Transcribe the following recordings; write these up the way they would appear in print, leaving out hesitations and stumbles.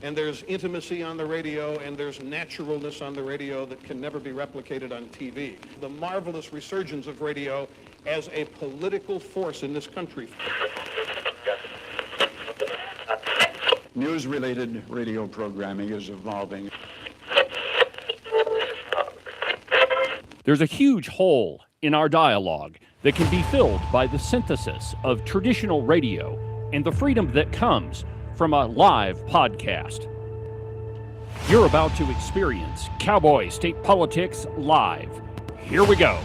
and there's intimacy on the radio, and there's naturalness on the radio that can never be replicated on TV. The marvelous resurgence of radio as a political force in this country. News-related radio programming is evolving. There's a huge hole in our dialogue that can be filled by the synthesis of traditional radio and the freedom that comes from a live podcast. You're about to experience Cowboy State Politics live. Here we go.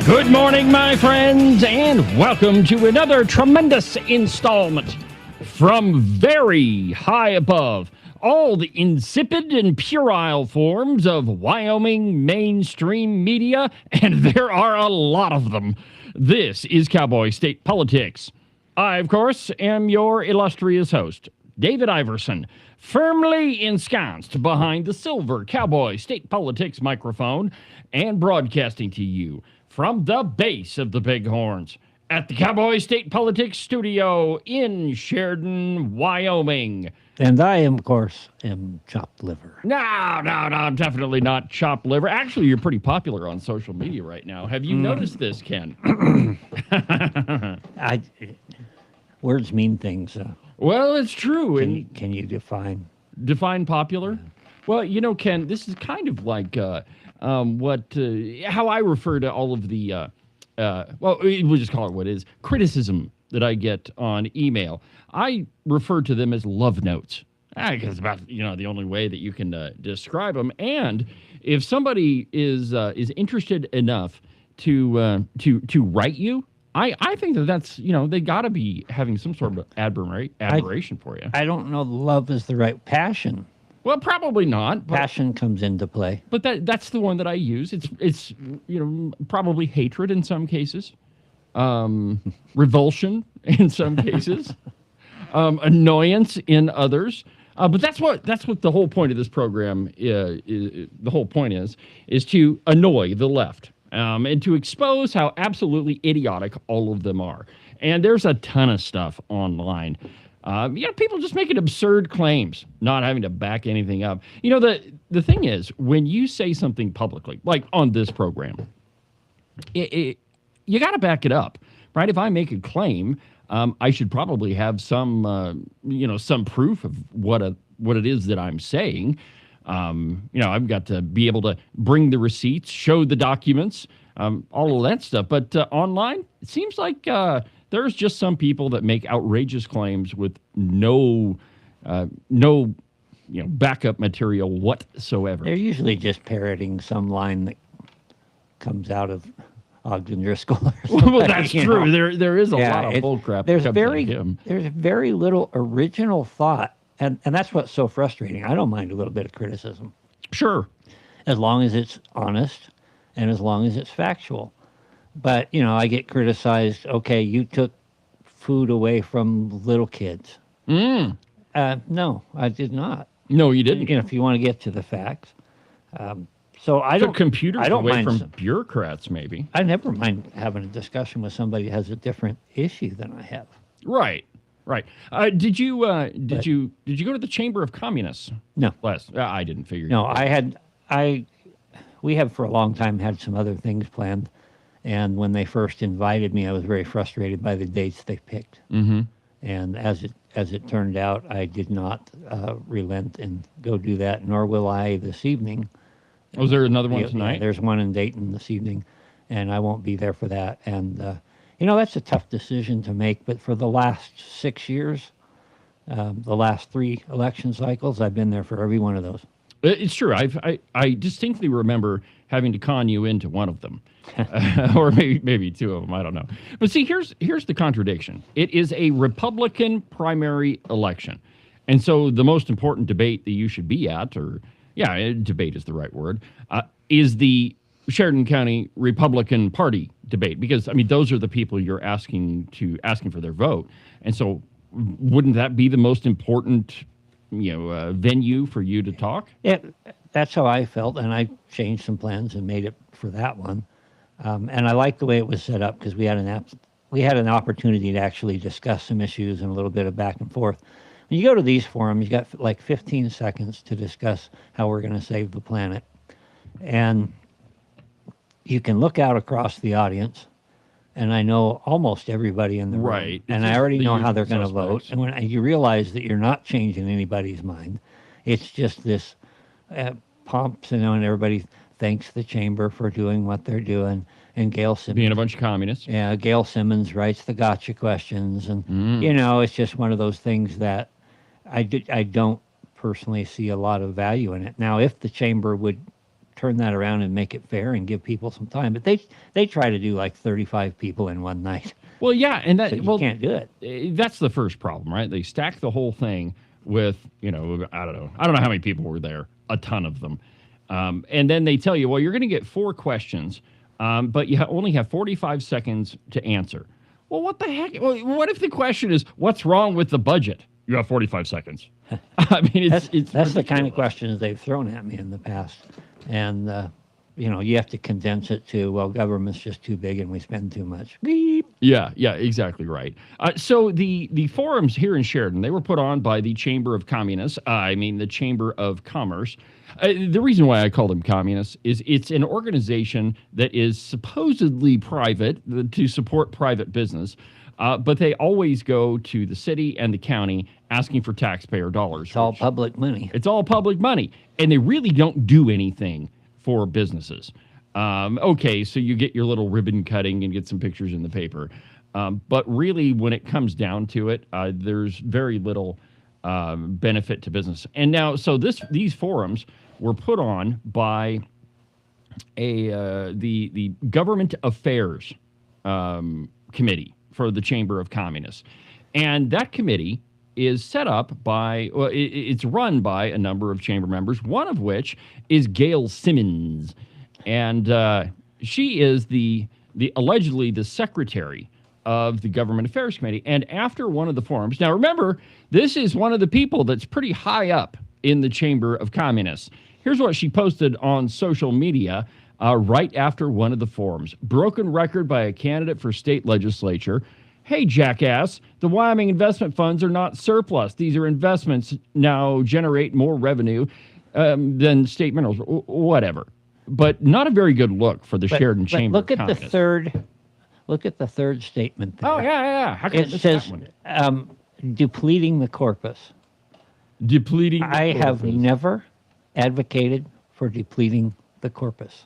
Good morning, my friends, and welcome to another tremendous installment from very high above all the insipid and puerile forms of Wyoming mainstream media, and there are a lot of them. This is Cowboy State Politics. I, of course, am your illustrious host, David Iverson, firmly ensconced behind the silver Cowboy State Politics microphone and broadcasting to you from the base of the Bighorns at the Cowboy State Politics studio in Sheridan, Wyoming. And I, of course, am chopped liver. No, I'm definitely not chopped liver. Actually, you're pretty popular on social media right now. Have you noticed this, Ken? Words mean things. Well, it's true. Can you define? Define popular? Yeah. Well, you know, Ken, this is kind of like how I refer to all of the, we'll just call it what it is, criticism that I get on email. I refer to them as love notes. Because it's about, the only way that you can describe them. And if somebody is interested enough to write you, I think that's, they got to be having some sort of admiration for you. I don't know love is the right passion. Well, probably not. Passion comes into play. But that's the one that I use. It's probably hatred in some cases, revulsion in some cases, annoyance in others. But that's what the whole point of this program is. The whole point is to annoy the left and to expose how absolutely idiotic all of them are. And there's a ton of stuff online. People just making absurd claims, not having to back anything up. The thing is, when you say something publicly, like on this program, you got to back it up, right? If I make a claim, I should probably have some proof of what it is that I'm saying. I've got to be able to bring the receipts, show the documents, all of that stuff. But online, it seems like there's just some people that make outrageous claims with no backup material whatsoever. They're usually just parroting some line that comes out of Ogden Driscoll. Well, that's true. There is a lot of bullcrap. There's very little original thought, and that's what's so frustrating. I don't mind a little bit of criticism. Sure, as long as it's honest and as long as it's factual. But, I get criticized, okay, you took food away from little kids. No, I did not. No, you didn't. If you want to get to the facts. So I took computers away from bureaucrats, maybe. I never mind having a discussion with somebody who has a different issue than I have. Right. Did you go to the Chamber of Communists? No. I didn't figure. No, we have for a long time had some other things planned. And when they first invited me, I was very frustrated by the dates they picked. Mm-hmm. And as it turned out, I did not relent and go do that, nor will I this evening. Was there another one tonight? Yeah, there's one in Dayton this evening, and I won't be there for that. And, that's a tough decision to make. But for the last 6 years, the last 3 election cycles, I've been there for every one of those. It's true. I distinctly remember having to con you into one of them. Or maybe 2 of them, I don't know. But see, here's the contradiction. It is a Republican primary election. And so the most important debate that you should be at, or debate is the right word, is the Sheridan County Republican Party debate, because I mean those are the people you're asking for their vote, and so wouldn't that be the most important venue for you to talk? Yeah, that's how I felt, and I changed some plans and made it for that one. And I liked the way it was set up because we had an opportunity to actually discuss some issues and a little bit of back and forth. When you go to these forums, you got like 15 seconds to discuss how we're going to save the planet, and you can look out across the audience, and I know almost everybody in the room, Right. and It's I already the know how usual they're going to vote. suspects. And when you realize that you're not changing anybody's mind, it's just this pomps, and everybody thanks the chamber for doing what they're doing. And Gail Simmons, Being a bunch of communists. yeah, Gail Simmons writes the gotcha questions, and it's just one of those things that I don't personally see a lot of value in it. Now, if the chamber would turn that around and make it fair and give people some time, but they try to do like 35 people in one night. Well, yeah, and that So you can't do it. That's the first problem, right? They stack the whole thing with I don't know how many people were there, a ton of them, and then they tell you, well, you're going to get 4 questions, but you only have 45 seconds to answer. Well, what the heck? Well, what if the question is, what's wrong with the budget? You have 45 seconds. I mean, That's the kind of questions they've thrown at me in the past, and you have to condense it to, well, government's just too big and we spend too much. Beep. Yeah, exactly right. So the forums here in Sheridan, they were put on by the Chamber of Communists. The Chamber of Commerce. The reason why I call them communists is it's an organization that is supposedly private to support private business, but they always go to the city and the county asking for taxpayer dollars. It's all public money. It's all public money, and they really don't do anything for businesses. Okay, so you get your little ribbon cutting and get some pictures in the paper. But really, when it comes down to it, there's very little benefit to business. And now, so these forums were put on by the Government Affairs Committee for the Chamber of Communists. And that committee is set up by, it's run by a number of chamber members, one of which is Gail Simmons. And she is the allegedly the secretary of the Government Affairs Committee. And after one of the forums, now remember, this is one of the people that's pretty high up in the Chamber of Communists. Here's what she posted on social media right after one of the forums. Broken record by a candidate for state legislature. Hey, jackass, the Wyoming investment funds are not surplus. These are investments now generate more revenue than state minerals, whatever. But not a very good look for the Sheridan Chamber Look of at Communists. Look at the third statement there. Oh, yeah. How can I It miss says that one? depleting the corpus. Depleting the I have corpus. never advocated for depleting the corpus.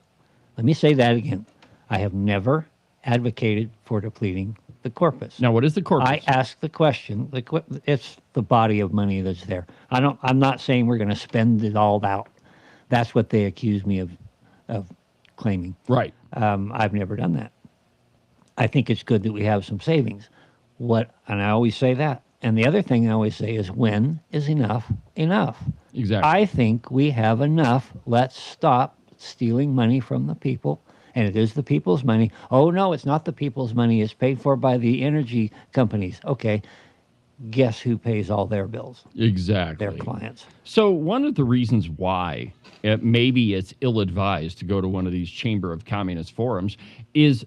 Let me say that again. I have never advocated for depleting the corpus. Now, what is the corpus? I asked the question. It's the body of money that's there. I'm not saying we're going to spend it all out. That's what they accuse me of claiming. Right. I've never done that. I think it's good that we have some savings. And I always say that. And the other thing I always say is, when is enough enough? Exactly. I think we have enough. Let's stop stealing money from the people. And it is the people's money. Oh, no, it's not the people's money. It's paid for by the energy companies. Okay. Guess who pays all their bills? Exactly. Their clients. So one of the reasons why maybe it's ill-advised to go to one of these Chamber of Communist forums is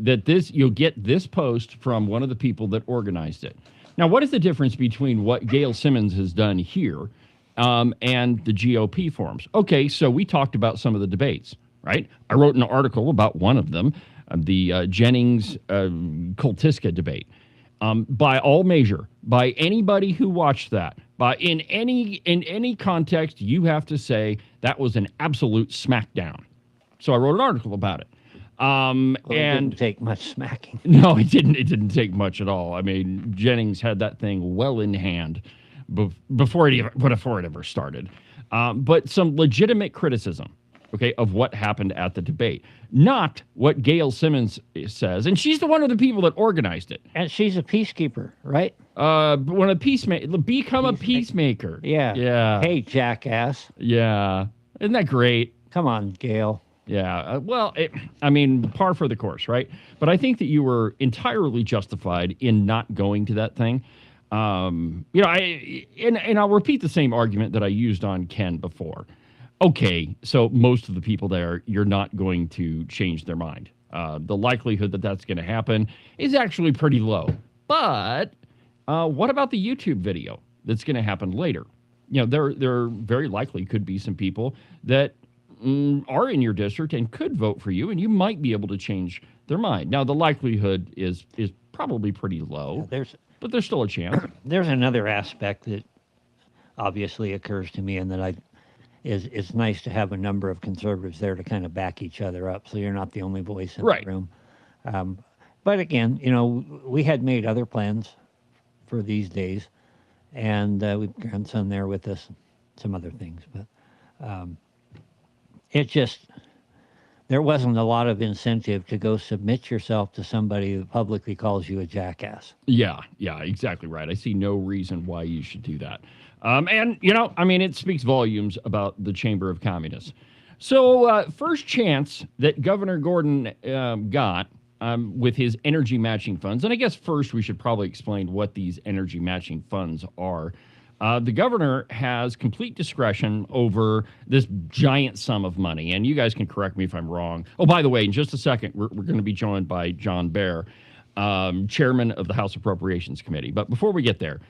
you'll get this post from one of the people that organized it. Now, what is the difference between what Gail Simmons has done here and the GOP forums? Okay, so we talked about some of the debates, right? I wrote an article about one of them, the Jennings-Koltiska debate. By all measure, by anybody who watched that, in any context, you have to say that was an absolute smackdown. So I wrote an article about it. Well, it And didn't take much smacking. no, it didn't. It didn't take much at all. I mean, Jennings had that thing well in hand before it ever started. But some legitimate criticism. okay, of what happened at the debate, not what Gail Simmons says. And she's the one of the people that organized it. And she's a peacekeeper, right? When a peacemaker, become a peacemaker. Yeah. Yeah. Hey, jackass. Yeah. Isn't that great? Come on, Gail. Yeah. I mean, par for the course, right? But I think that you were entirely justified in not going to that thing. And I'll repeat the same argument that I used on Ken before. Okay, so most of the people there, you're not going to change their mind. The likelihood that that's going to happen is actually pretty low. But what about the YouTube video that's going to happen later? You know, there very likely could be some people that are in your district and could vote for you, and you might be able to change their mind. Now, the likelihood is probably pretty low, but there's still a chance. There's another aspect that obviously occurs to me, and that it's nice to have a number of conservatives there to kind of back each other up, so you're not the only voice in the room. But again, you know, we had made other plans for these days, and we've grandson there with us, some other things, but there wasn't a lot of incentive to go submit yourself to somebody who publicly calls you a jackass. Yeah, exactly right. I see no reason why you should do that. And, you know, I mean, it speaks volumes about the Chamber of Communists. So first chance that Governor Gordon got with his energy matching funds, and I guess first we should probably explain what these energy matching funds are. The governor has complete discretion over this giant sum of money, and you guys can correct me if I'm wrong. Oh, by the way, in just a second, we're going to be joined by John Baer, chairman of the House Appropriations Committee. But before we get there,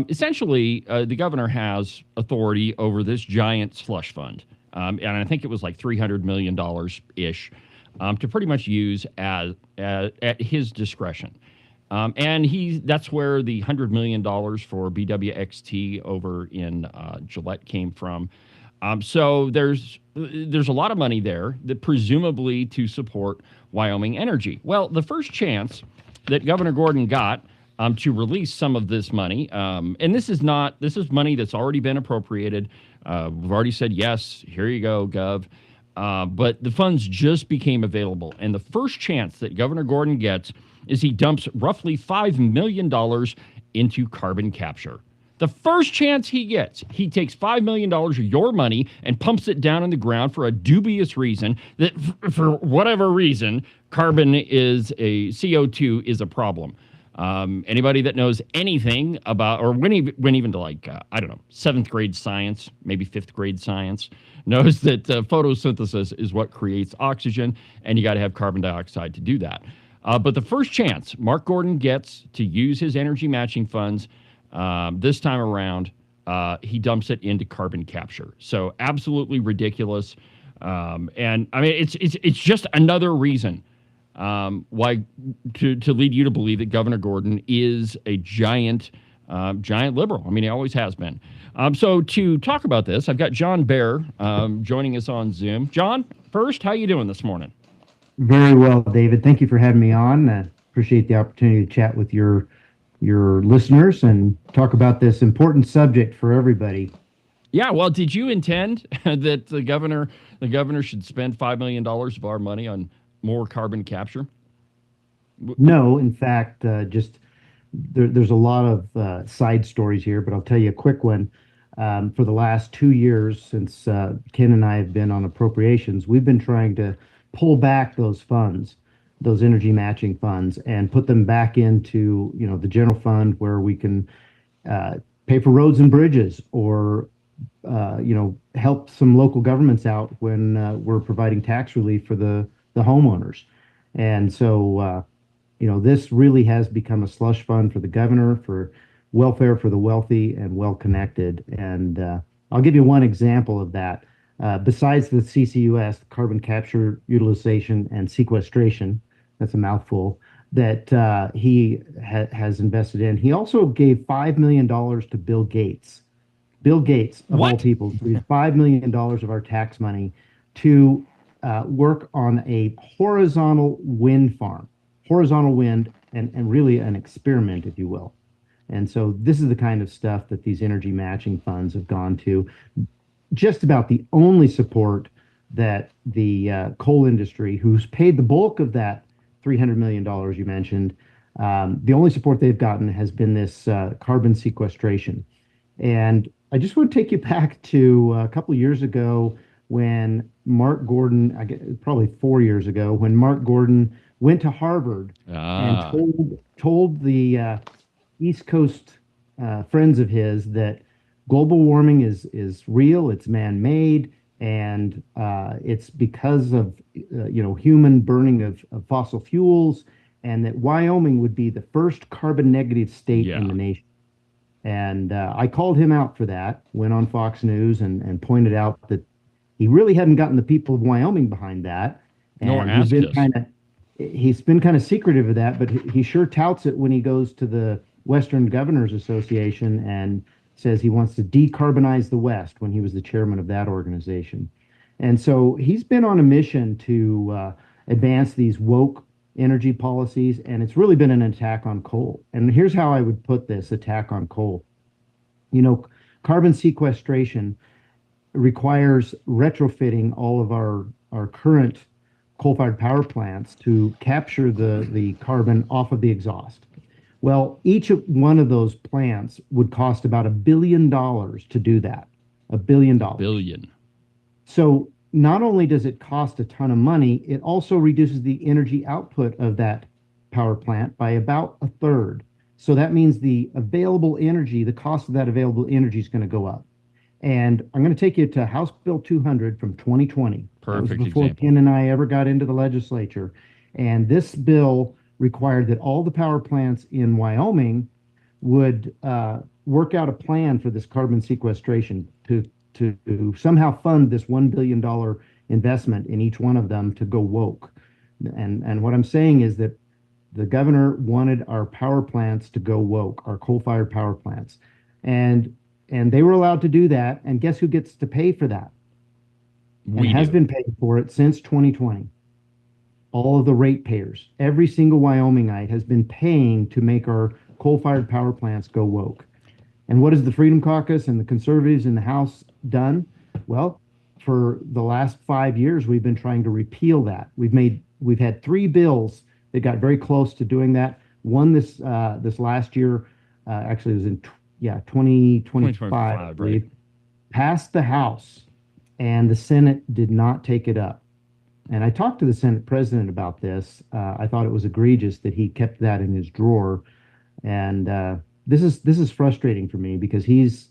essentially, the governor has authority over this giant slush fund, and I think it was like $300 million-ish, to pretty much use at his discretion. And that's where the $100 million for BWXT over in Gillette came from. So there's a lot of money there that presumably to support Wyoming Energy. Well, the first chance that Governor Gordon got to release some of this money, and this is money that's already been appropriated. We've already said, yes, here you go, Gov. But the funds just became available. And the first chance that Governor Gordon gets is he dumps roughly $5 million into carbon capture. The first chance he gets, he takes $5 million of your money and pumps it down in the ground for a dubious reason that, for whatever reason, CO2 is a problem. Anybody that knows anything about, or went even to like, I don't know, 7th grade science, maybe 5th grade science, knows that photosynthesis is what creates oxygen, and you got to have carbon dioxide to do that. But the first chance Mark Gordon gets to use his energy matching funds this time around, he dumps it into carbon capture. So absolutely ridiculous. And I mean, it's just another reason why to lead you to believe that Governor Gordon is a giant liberal. I mean, he always has been. So to talk about this, I've got John Baer joining us on Zoom. John, first, how you doing this morning? Very well, David. Thank you for having me on. Appreciate the opportunity to chat with your listeners and talk about this important subject for everybody. Yeah, well, did you intend that the governor should spend $5 million of our money on more carbon capture? No, in fact, there's a lot of side stories here, but I'll tell you a quick one. For the last 2 years, since Ken and I have been on appropriations, we've been trying to pull back those funds, those energy matching funds, and put them back into, the general fund where we can pay for roads and bridges, or help some local governments out when we're providing tax relief for the homeowners. And so this really has become a slush fund for the governor, for welfare for the wealthy and well-connected. And I'll give you one example of that. Besides the CCUS, carbon capture, utilization, and sequestration, that's a mouthful, that he has invested in, he also gave $5 million to Bill Gates. Bill Gates, of all people, used $5 million of our tax money to work on a horizontal wind farm, horizontal wind, and really an experiment, if you will. And so this is the kind of stuff that these energy matching funds have gone to. Just about the only support that the coal industry, who's paid the bulk of that $300 million you mentioned, the only support they've gotten has been this carbon sequestration. And I just want to take you back to a couple of years ago when Mark Gordon, I guess probably 4 years ago, when Mark Gordon went to Harvard and told the East Coast friends of his that global warming is real, it's man-made, and it's because of human burning of fossil fuels, and that Wyoming would be the first carbon negative state in the nation. And I called him out for that, went on Fox News and pointed out that he really hadn't gotten the people of Wyoming behind that. And he's been kind of secretive of that, but he sure touts it when he goes to the Western Governors Association and says he wants to decarbonize the West when he was the chairman of that organization. And so he's been on a mission to advance these woke energy policies, and it's really been an attack on coal. And here's how I would put this attack on coal. Carbon sequestration requires retrofitting all of our current coal-fired power plants to capture the carbon off of the exhaust. Well, each one of those plants would cost about $1 billion to do that. $1 billion. Billion. So not only does it cost a ton of money, it also reduces the energy output of that power plant by about a third. So that means the available energy, the cost of that available energy is going to go up. And I'm going to take you to House Bill 200 from 2020. Perfect that was before example. Ken and I ever got into the legislature. And this bill required that all the power plants in Wyoming would work out a plan for this carbon sequestration to somehow fund this $1 billion investment in each one of them to go woke. And what I'm saying is that the governor wanted our power plants to go woke, our coal-fired power plants. And they were allowed to do that. And guess who gets to pay for that? Has been paying for it since 2020. All of the ratepayers, every single Wyomingite has been paying to make our coal-fired power plants go woke. And what has the Freedom Caucus and the conservatives in the House done? Well, for the last 5 years, we've been trying to repeal that. We've had 3 bills that got very close to doing that. One this last year, actually it was in 2025, I believe, right. Passed the House, and the Senate did not take it up. And I talked to the Senate president about this. I thought it was egregious that he kept that in his drawer. And this is frustrating for me because he's,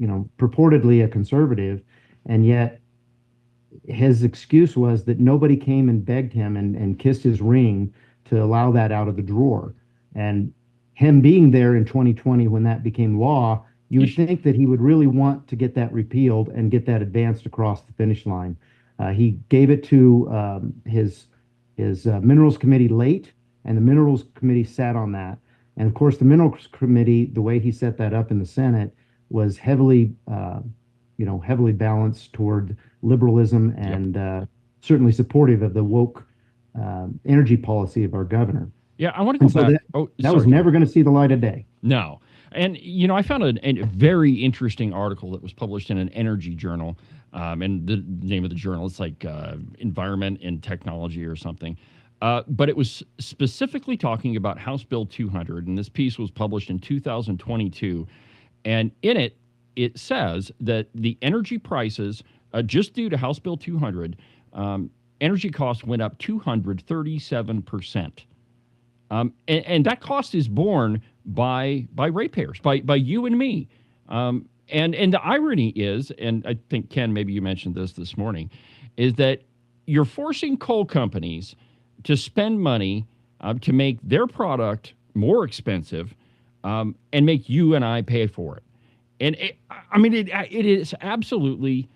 purportedly a conservative, and yet his excuse was that nobody came and begged him and kissed his ring to allow that out of the drawer. And him being there in 2020 when that became law, you would think that he would really want to get that repealed and get that advanced across the finish line. He gave it to his Minerals Committee late, and the Minerals Committee sat on that. And of course, the Minerals Committee, the way he set that up in the Senate, was heavily balanced toward liberalism and certainly supportive of the woke energy policy of our governor. Yeah, I want to go back. That was never going to see the light of day. No. And, I found a very interesting article that was published in an energy journal. And the name of the journal, it's like Environment and Technology or something. But it was specifically talking about House Bill 200. And this piece was published in 2022. And in it, it says that the energy prices, just due to House Bill 200, energy costs went up 237%. And that cost is borne by ratepayers, by you and me. And the irony is, and I think, Ken, maybe you mentioned this morning, is that you're forcing coal companies to spend money to make their product more expensive and make you and I pay for it. And it is absolutely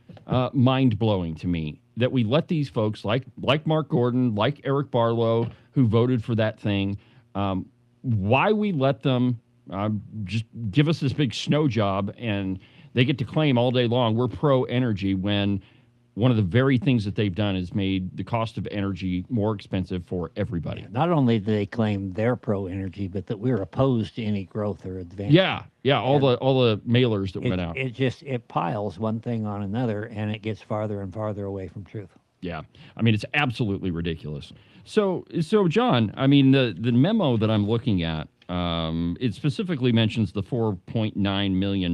mind-blowing to me that we let these folks like Mark Gordon, like Eric Barlow, who voted for that thing, why we let them just give us this big snow job and they get to claim all day long we're pro-energy when one of the very things that they've done is made the cost of energy more expensive for everybody. Not only do they claim they're pro-energy, but that we're opposed to any growth or advance. Yeah, all the mailers that went out. It piles one thing on another, and it gets farther and farther away from truth. Yeah, I mean it's absolutely ridiculous. So John, I mean the memo that I'm looking at, it specifically mentions the $4.9 million.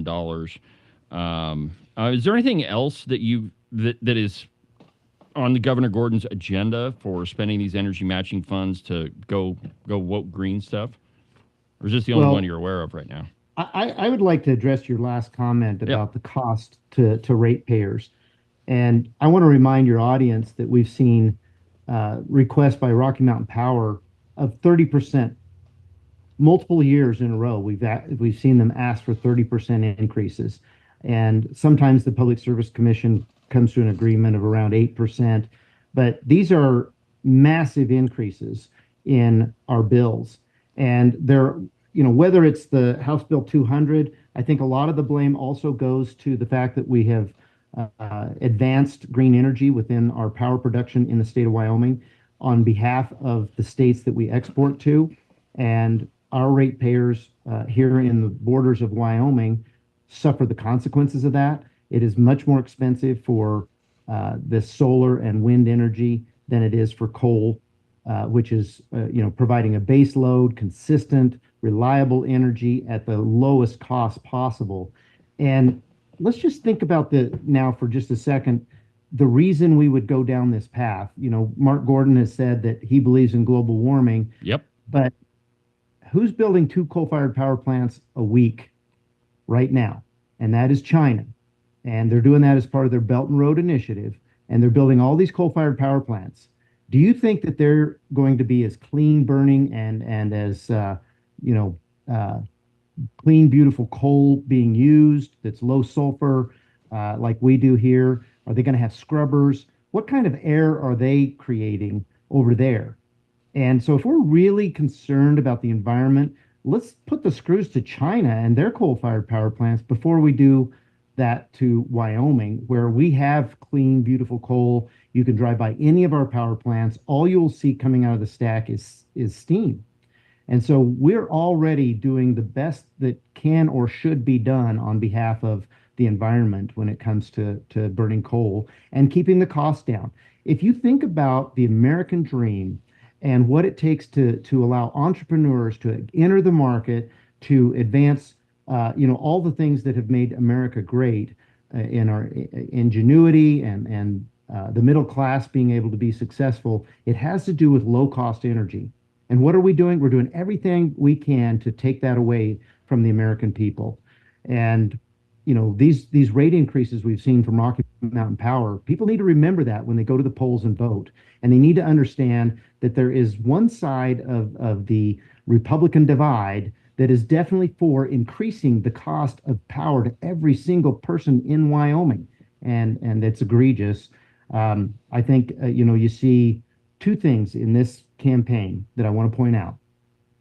Is there anything else that is on the Governor Gordon's agenda for spending these energy matching funds to go woke green stuff, or is this the only Well, one you're aware of right now? I would like to address your last comment Yep. about the cost to ratepayers. And I want to remind your audience that we've seen requests by Rocky Mountain Power of 30%. Multiple years in a row, we've seen them ask for 30% increases. And sometimes the Public Service Commission comes to an agreement of around 8%. But these are massive increases in our bills. And they're, whether it's the House Bill 200, I think a lot of the blame also goes to the fact that we have advanced green energy within our power production in the state of Wyoming on behalf of the states that we export to. And our ratepayers here in the borders of Wyoming suffer the consequences of that. It is much more expensive for this solar and wind energy than it is for coal, which is providing a base load, consistent, reliable energy at the lowest cost possible. And let's just think about now for just a second, the reason we would go down this path. Mark Gordon has said that he believes in global warming. Yep. But who's building 2 coal-fired power plants a week right now? And that is China. And they're doing that as part of their Belt and Road Initiative. And they're building all these coal-fired power plants. Do you think that they're going to be as clean burning and as clean, beautiful coal being used that's low sulfur like we do here? Are they going to have scrubbers? What kind of air are they creating over there? And so if we're really concerned about the environment, let's put the screws to China and their coal-fired power plants before we do that to Wyoming, where we have clean, beautiful coal. You can drive by any of our power plants. All you'll see coming out of the stack is steam. And so we're already doing the best that can or should be done on behalf of the environment when it comes to burning coal and keeping the cost down. If you think about the American dream and what it takes to allow entrepreneurs to enter the market, to advance, all the things that have made America great in our ingenuity and the middle class being able to be successful, it has to do with low-cost energy. And what are we doing? We're doing everything we can to take that away from the American people. And these rate increases we've seen from Rocky Mountain Power, people need to remember that when they go to the polls and vote. And they need to understand that there is one side of the Republican divide that is definitely for increasing the cost of power to every single person in Wyoming. And it's egregious. I think, you see 2 things in this campaign that I want to point out.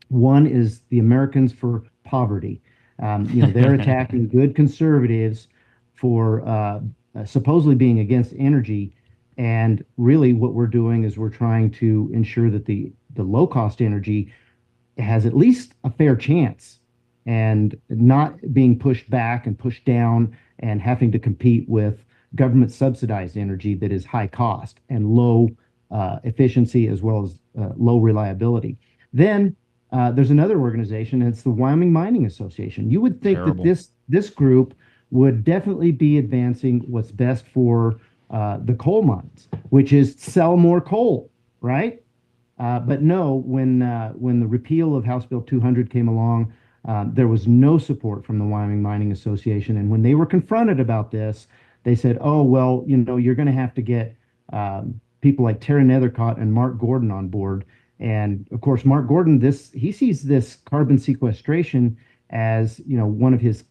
One is the Americans for Poverty. They're attacking good conservatives for supposedly being against energy. And really what we're doing is we're trying to ensure that the low-cost energy has at least a fair chance and not being pushed back and pushed down and having to compete with government subsidized energy that is high cost and low efficiency as well as low reliability. Then there's another organization, and it's the Wyoming Mining Association. You would think Terrible. that this group would definitely be advancing what's best for the coal mines, which is sell more coal, right? But no, when the repeal of House Bill 200 came along, there was no support from the Wyoming Mining Association. And when they were confronted about this, they said, oh, well, you're going to have to get people like Terry Nethercott and Mark Gordon on board. And of course, Mark Gordon, he sees this carbon sequestration as, one of his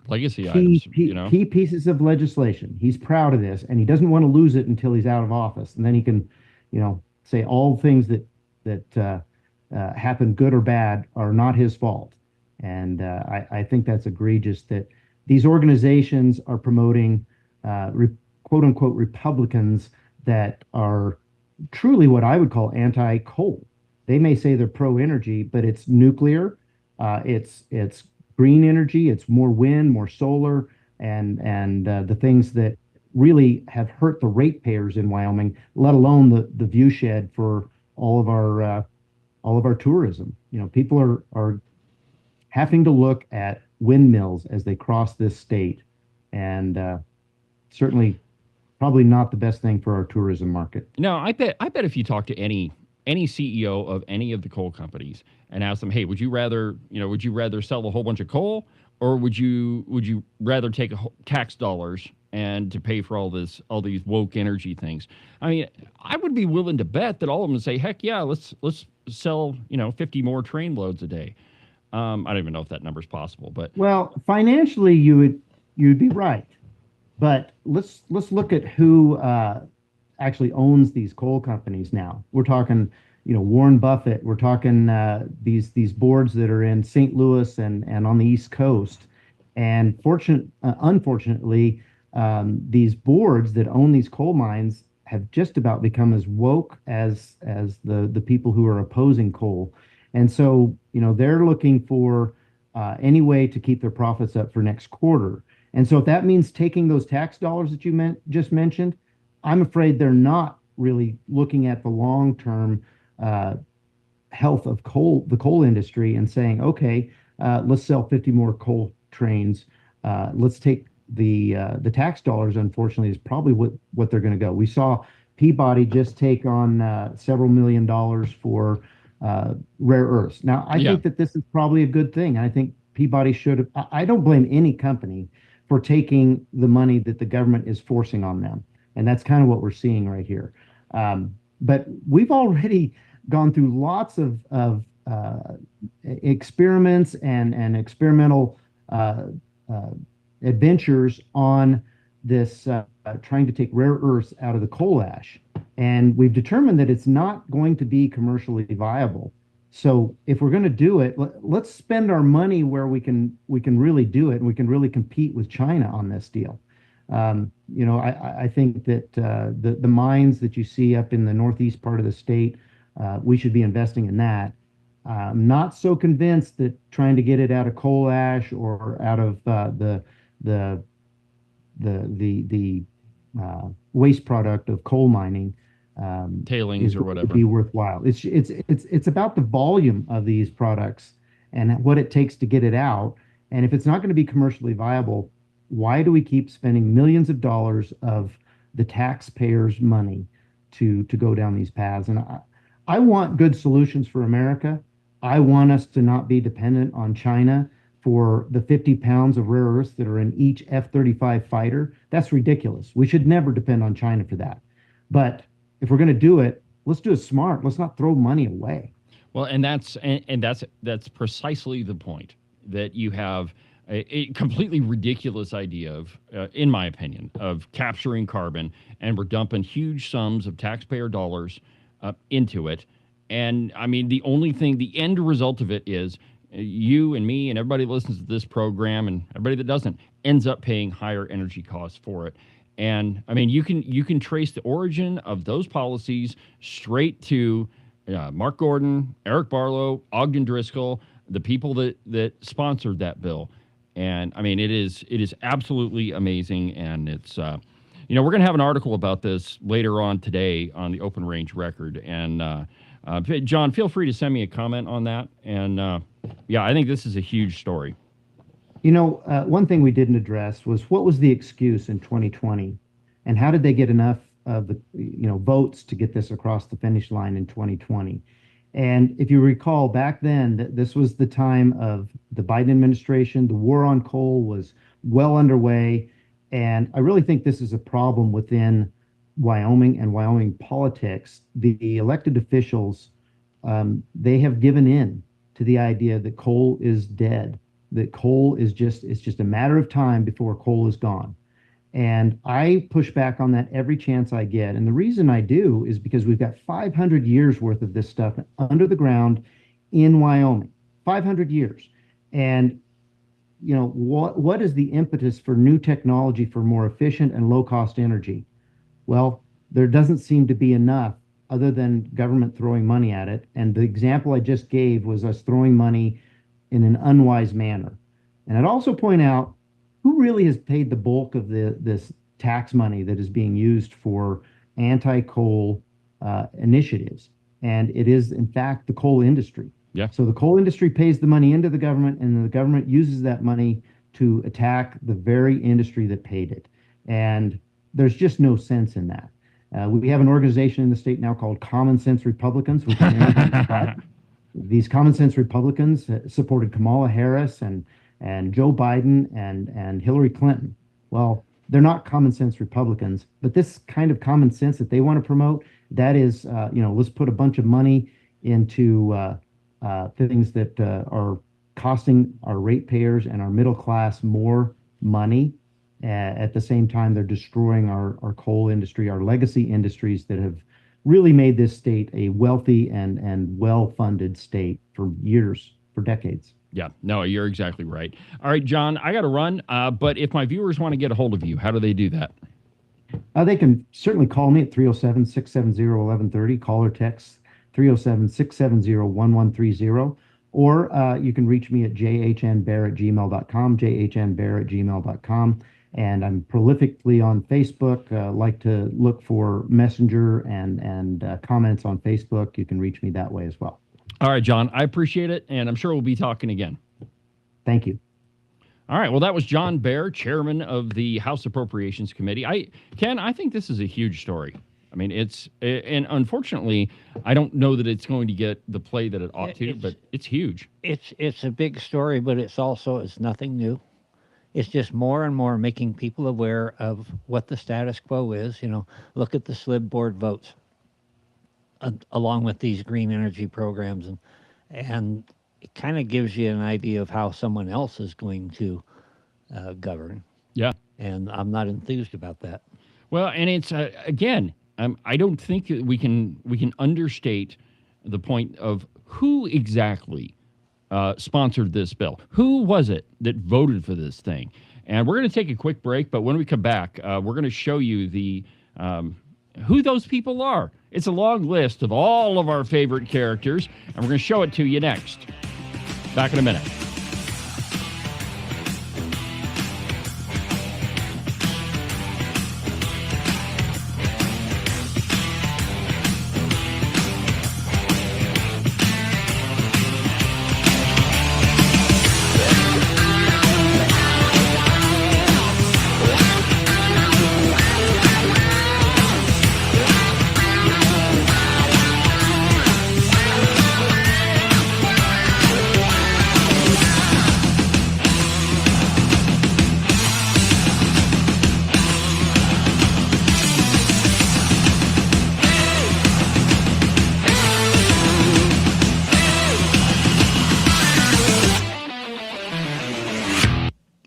Legacy items, key pieces of legislation. He's proud of this, and he doesn't want to lose it until he's out of office. And then he can, say all things that happen, good or bad, are not his fault. And I think that's egregious that these organizations are promoting quote unquote Republicans that are truly what I would call anti-coal. They may say they're pro-energy, but it's nuclear, it's green energy, it's more wind, more solar, and the things that really have hurt the ratepayers in Wyoming, let alone the viewshed for all of our tourism. People are having to look at windmills as they cross this state, and certainly probably not the best thing for our tourism market. No, I bet if you talk to any CEO of any of the coal companies and ask them, hey, would you rather sell a whole bunch of coal, or would you rather take tax dollars and to pay for all these woke energy things? I mean, I would be willing to bet that all of them would say, heck yeah, let's sell 50 more train loads a day. I don't even know if that number's possible, but Well, financially, you'd be right, but let's look at who actually owns these coal companies now. We're talking, Warren Buffett. We're talking these boards that are in St. Louis and on the East Coast. And unfortunately, these boards that own these coal mines have just about become as woke as the people who are opposing coal. And so, they're looking for any way to keep their profits up for next quarter. And so if that means taking those tax dollars that you just mentioned, I'm afraid they're not really looking at the long-term health of the coal industry and saying, okay, let's sell 50 more coal trains. Let's take the tax dollars, unfortunately, is probably what they're going to go. We saw Peabody just take on several $million for rare earths. Now, I think that this is probably a good thing. I think Peabody should have. I don't blame any company for taking the money that the government is forcing on them. And that's kind of what we're seeing right here. But we've already gone through lots of experiments and experimental adventures on this trying to take rare earths out of the coal ash. And we've determined that it's not going to be commercially viable. So if we're going to do it, let's spend our money where we can really do it, and we can really compete with China on this deal. I think that the mines that you see up in the northeast part of the state, we should be investing in that. I'm not so convinced that trying to get it out of coal ash or out of the waste product of coal mining tailings or whatever would be worthwhile. It's about the volume of these products and what it takes to get it out. And if it's not going to be commercially viable, why do we keep spending millions of dollars of the taxpayers' money to go down these paths? And I want good solutions for America. I want us to not be dependent on China for the 50 pounds of rare earths that are in each F-35 fighter. That's ridiculous. We should never depend on China for that. But if we're going to do it, let's do it smart. Let's not throw money away. Well, and that's precisely the point, that you have a completely ridiculous idea of, in my opinion, of capturing carbon, and we're dumping huge sums of taxpayer dollars into it. And I mean, the end result of it is you and me and everybody that listens to this program and everybody that doesn't ends up paying higher energy costs for it. And I mean, you can trace the origin of those policies straight to Mark Gordon, Eric Barlow, Ogden Driscoll, the people that sponsored that bill. And I mean, it is absolutely amazing. And it's, we're going to have an article about this later on today on the Open Range Record. And John, feel free to send me a comment on that. And I think this is a huge story. One thing we didn't address was what was the excuse in 2020, and how did they get enough of the votes to get this across the finish line in 2020? And if you recall back then, this was the time of the Biden administration. The war on coal was well underway, and I really think this is a problem within Wyoming and Wyoming politics. The elected officials, they have given in to the idea that coal is dead. That coal is just a matter of time before coal is gone. And I push back on that every chance I get. And the reason I do is because we've got 500 years worth of this stuff under the ground in Wyoming. 500 years. And what is the impetus for new technology for more efficient and low cost energy? Well, there doesn't seem to be enough other than government throwing money at it. And the example I just gave was us throwing money in an unwise manner. And I'd also point out who really has paid the bulk of this tax money that is being used for anti-coal initiatives. And it is, in fact, the coal industry. Yeah. So the coal industry pays the money into the government, and the government uses that money to attack the very industry that paid it. And there's just no sense in that. We have an organization in the state now called Common Sense Republicans, which these Common Sense Republicans supported Kamala Harris and Joe Biden and Hillary Clinton. Well, they're not common sense Republicans, but this kind of common sense that they want to promote, that is, let's put a bunch of money into things that are costing our ratepayers and our middle class more money. At the same time, they're destroying our coal industry, our legacy industries that have really made this state a wealthy and well-funded state for years, for decades. Yeah, no, you're exactly right. All right, John, I got to run, but if my viewers want to get a hold of you, how do they do that? They can certainly call me at 307-670-1130, call or text 307-670-1130, or you can reach me at jhnbear@gmail.com, jhnbear@gmail.com. And I'm prolifically on Facebook. Like to look for Messenger and comments on Facebook. You can reach me that way as well. All right, John, I appreciate it, and I'm sure we'll be talking again. Thank you. All right, well, that was John Bear, chairman of the House Appropriations Committee. Ken, I think this is a huge story. I mean, and unfortunately, I don't know that it's going to get the play that it ought to, but it's huge. It's a big story, but it's nothing new. It's just more and more making people aware of what the status quo is. Look at the SLIB board votes, along with these green energy programs, and it kind of gives you an idea of how someone else is going to govern. Yeah, and I'm not enthused about that. Well, and it's again, I don't think that we can understate the point of who exactly sponsored this bill. Who was it that voted for this thing? And we're going to take a quick break, but when we come back, we're going to show you the who those people are. It's a long list of all of our favorite characters, and we're going to show it to you next. Back in a minute.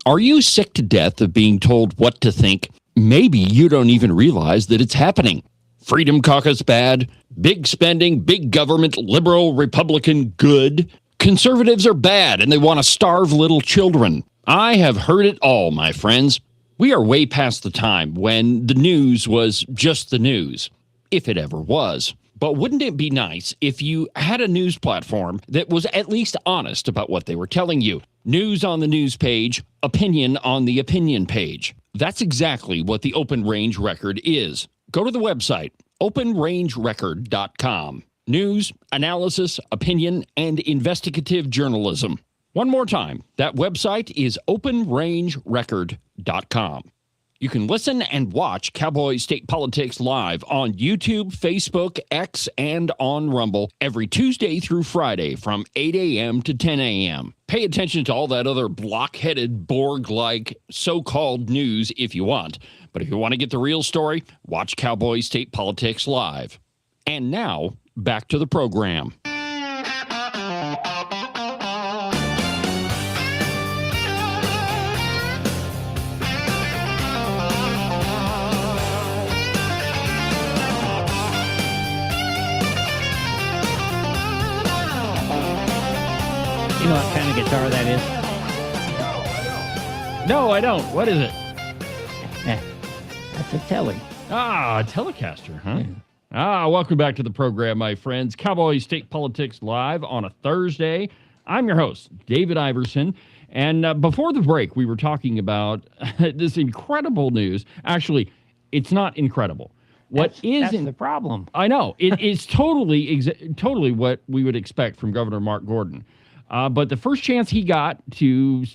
Are you sick to death of being told what to think? Maybe you don't even realize that it's happening. Freedom Caucus bad, big spending, big government, liberal, Republican good. Conservatives are bad and they want to starve little children. I have heard it all, my friends. We are way past the time when the news was just the news, if it ever was. But wouldn't it be nice if you had a news platform that was at least honest about what they were telling you? News on the news page, opinion on the opinion page. That's exactly what the Open Range Record is. Go to the website, openrangerecord.com. News, analysis, opinion, and investigative journalism. One more time, that website is openrangerecord.com. You can listen and watch Cowboy State Politics live on YouTube, Facebook, X, and on Rumble every Tuesday through Friday from 8 a.m. to 10 a.m. Pay attention to all that other block-headed, Borg-like so-called news if you want. But if you want to get the real story, watch Cowboy State Politics live. And now, back to the program. You know what kind of guitar that is? No, I don't. What is it? That's a Telly. Ah, a Telecaster, huh? Yeah. Welcome back to the program, my friends. Cowboy State Politics Live on a Thursday. I'm your host, David Iverson, And before the break, we were talking about this incredible news. Actually, it's not incredible. That's the problem. I know. It's totally what we would expect from Governor Mark Gordon. But the first chance he got to,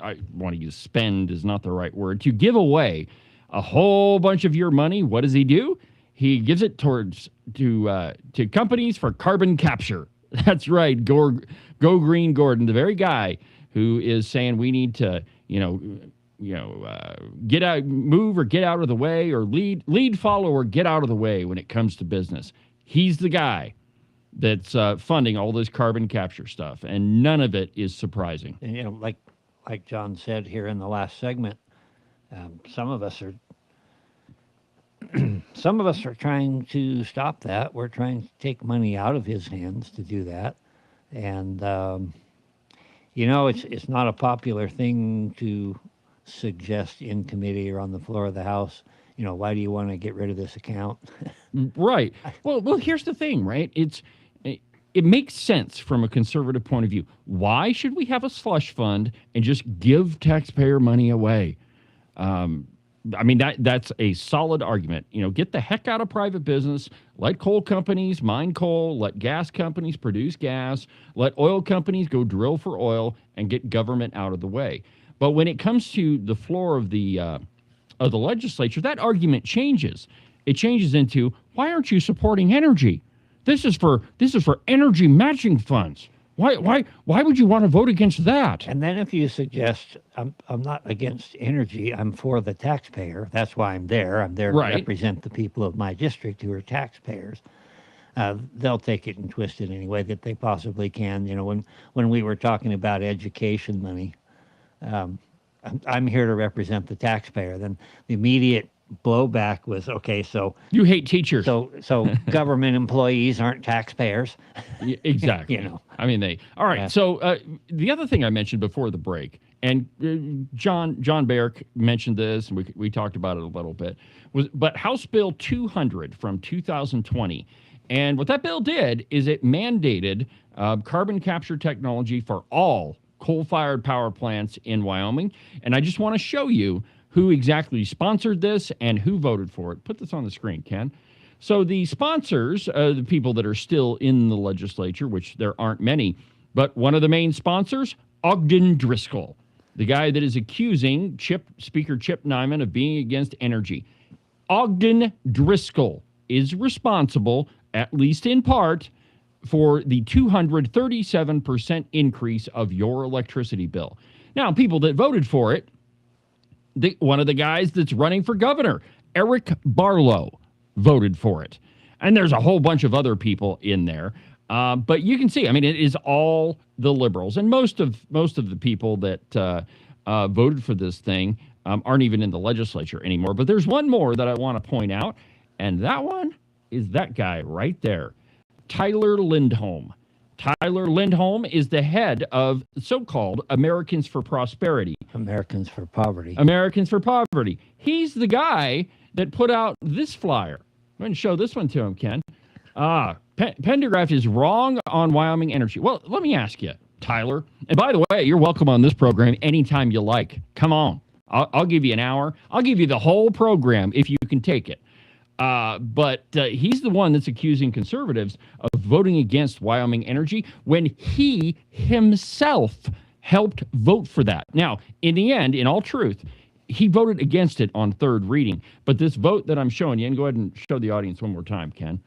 I want to use spend is not the right word, to give away a whole bunch of your money, what does he do? He gives it to companies for carbon capture. That's right. Go Green Gordon, the very guy who is saying we need to, get out, move or get out of the way, or lead, follow, or get out of the way when it comes to business. He's the guy that's funding all this carbon capture stuff, and none of it is surprising. And, like John said here in the last segment, some of us are trying to stop that. We're trying to take money out of his hands to do that, and it's not a popular thing to suggest in committee or on the floor of the House. Why do you want to get rid of this account? Right. Well, here's the thing, right? It makes sense from a conservative point of view. Why should we have a slush fund and just give taxpayer money away? That's a solid argument. Get the heck out of private business. Let coal companies mine coal. Let gas companies produce gas. Let oil companies go drill for oil and get government out of the way. But when it comes to the floor of the legislature, that argument changes. It changes into, why aren't you supporting energy? This is for energy matching funds. Why would you want to vote against that? And then if you suggest, I'm not against energy, I'm for the taxpayer. That's why I'm there. I'm there to represent the people of my district who are taxpayers. They'll take it and twist it any way that they possibly can. When we were talking about education money, I'm here to represent the taxpayer. Then the immediate blowback was, okay, so you hate teachers. So government employees aren't taxpayers. Exactly. All right. Yeah. So the other thing I mentioned before the break, and John Barrick mentioned this, and we talked about it a little bit, but House Bill 200 from 2020. And what that bill did is it mandated carbon capture technology for all coal-fired power plants in Wyoming. And I just want to show you who exactly sponsored this and who voted for it. Put this on the screen, Ken. So the sponsors, the people that are still in the legislature, which there aren't many, but one of the main sponsors, Ogden Driscoll, the guy that is accusing Speaker Chip Nyman of being against energy. Ogden Driscoll is responsible, at least in part, for the 237% increase of your electricity bill. Now, people that voted for it, one of the guys that's running for governor, Eric Barlow, voted for it. And there's a whole bunch of other people in there. But you can see, it is all the liberals. And most of the people that voted for this thing aren't even in the legislature anymore. But there's one more that I want to point out, and that one is that guy right there, Tyler Lindholm. Tyler Lindholm is the head of so-called Americans for Prosperity. Americans for Poverty. Americans for Poverty. He's the guy that put out this flyer. I'm going to show this one to him, Ken. Pendergraft is wrong on Wyoming energy. Well, let me ask you, Tyler. And by the way, you're welcome on this program anytime you like. Come on. I'll give you an hour. I'll give you the whole program if you can take it. But he's the one that's accusing conservatives of voting against Wyoming energy when he himself helped vote for that. Now, in the end, in all truth, he voted against it on third reading. But this vote that I'm showing you, and go ahead and show the audience one more time, Ken.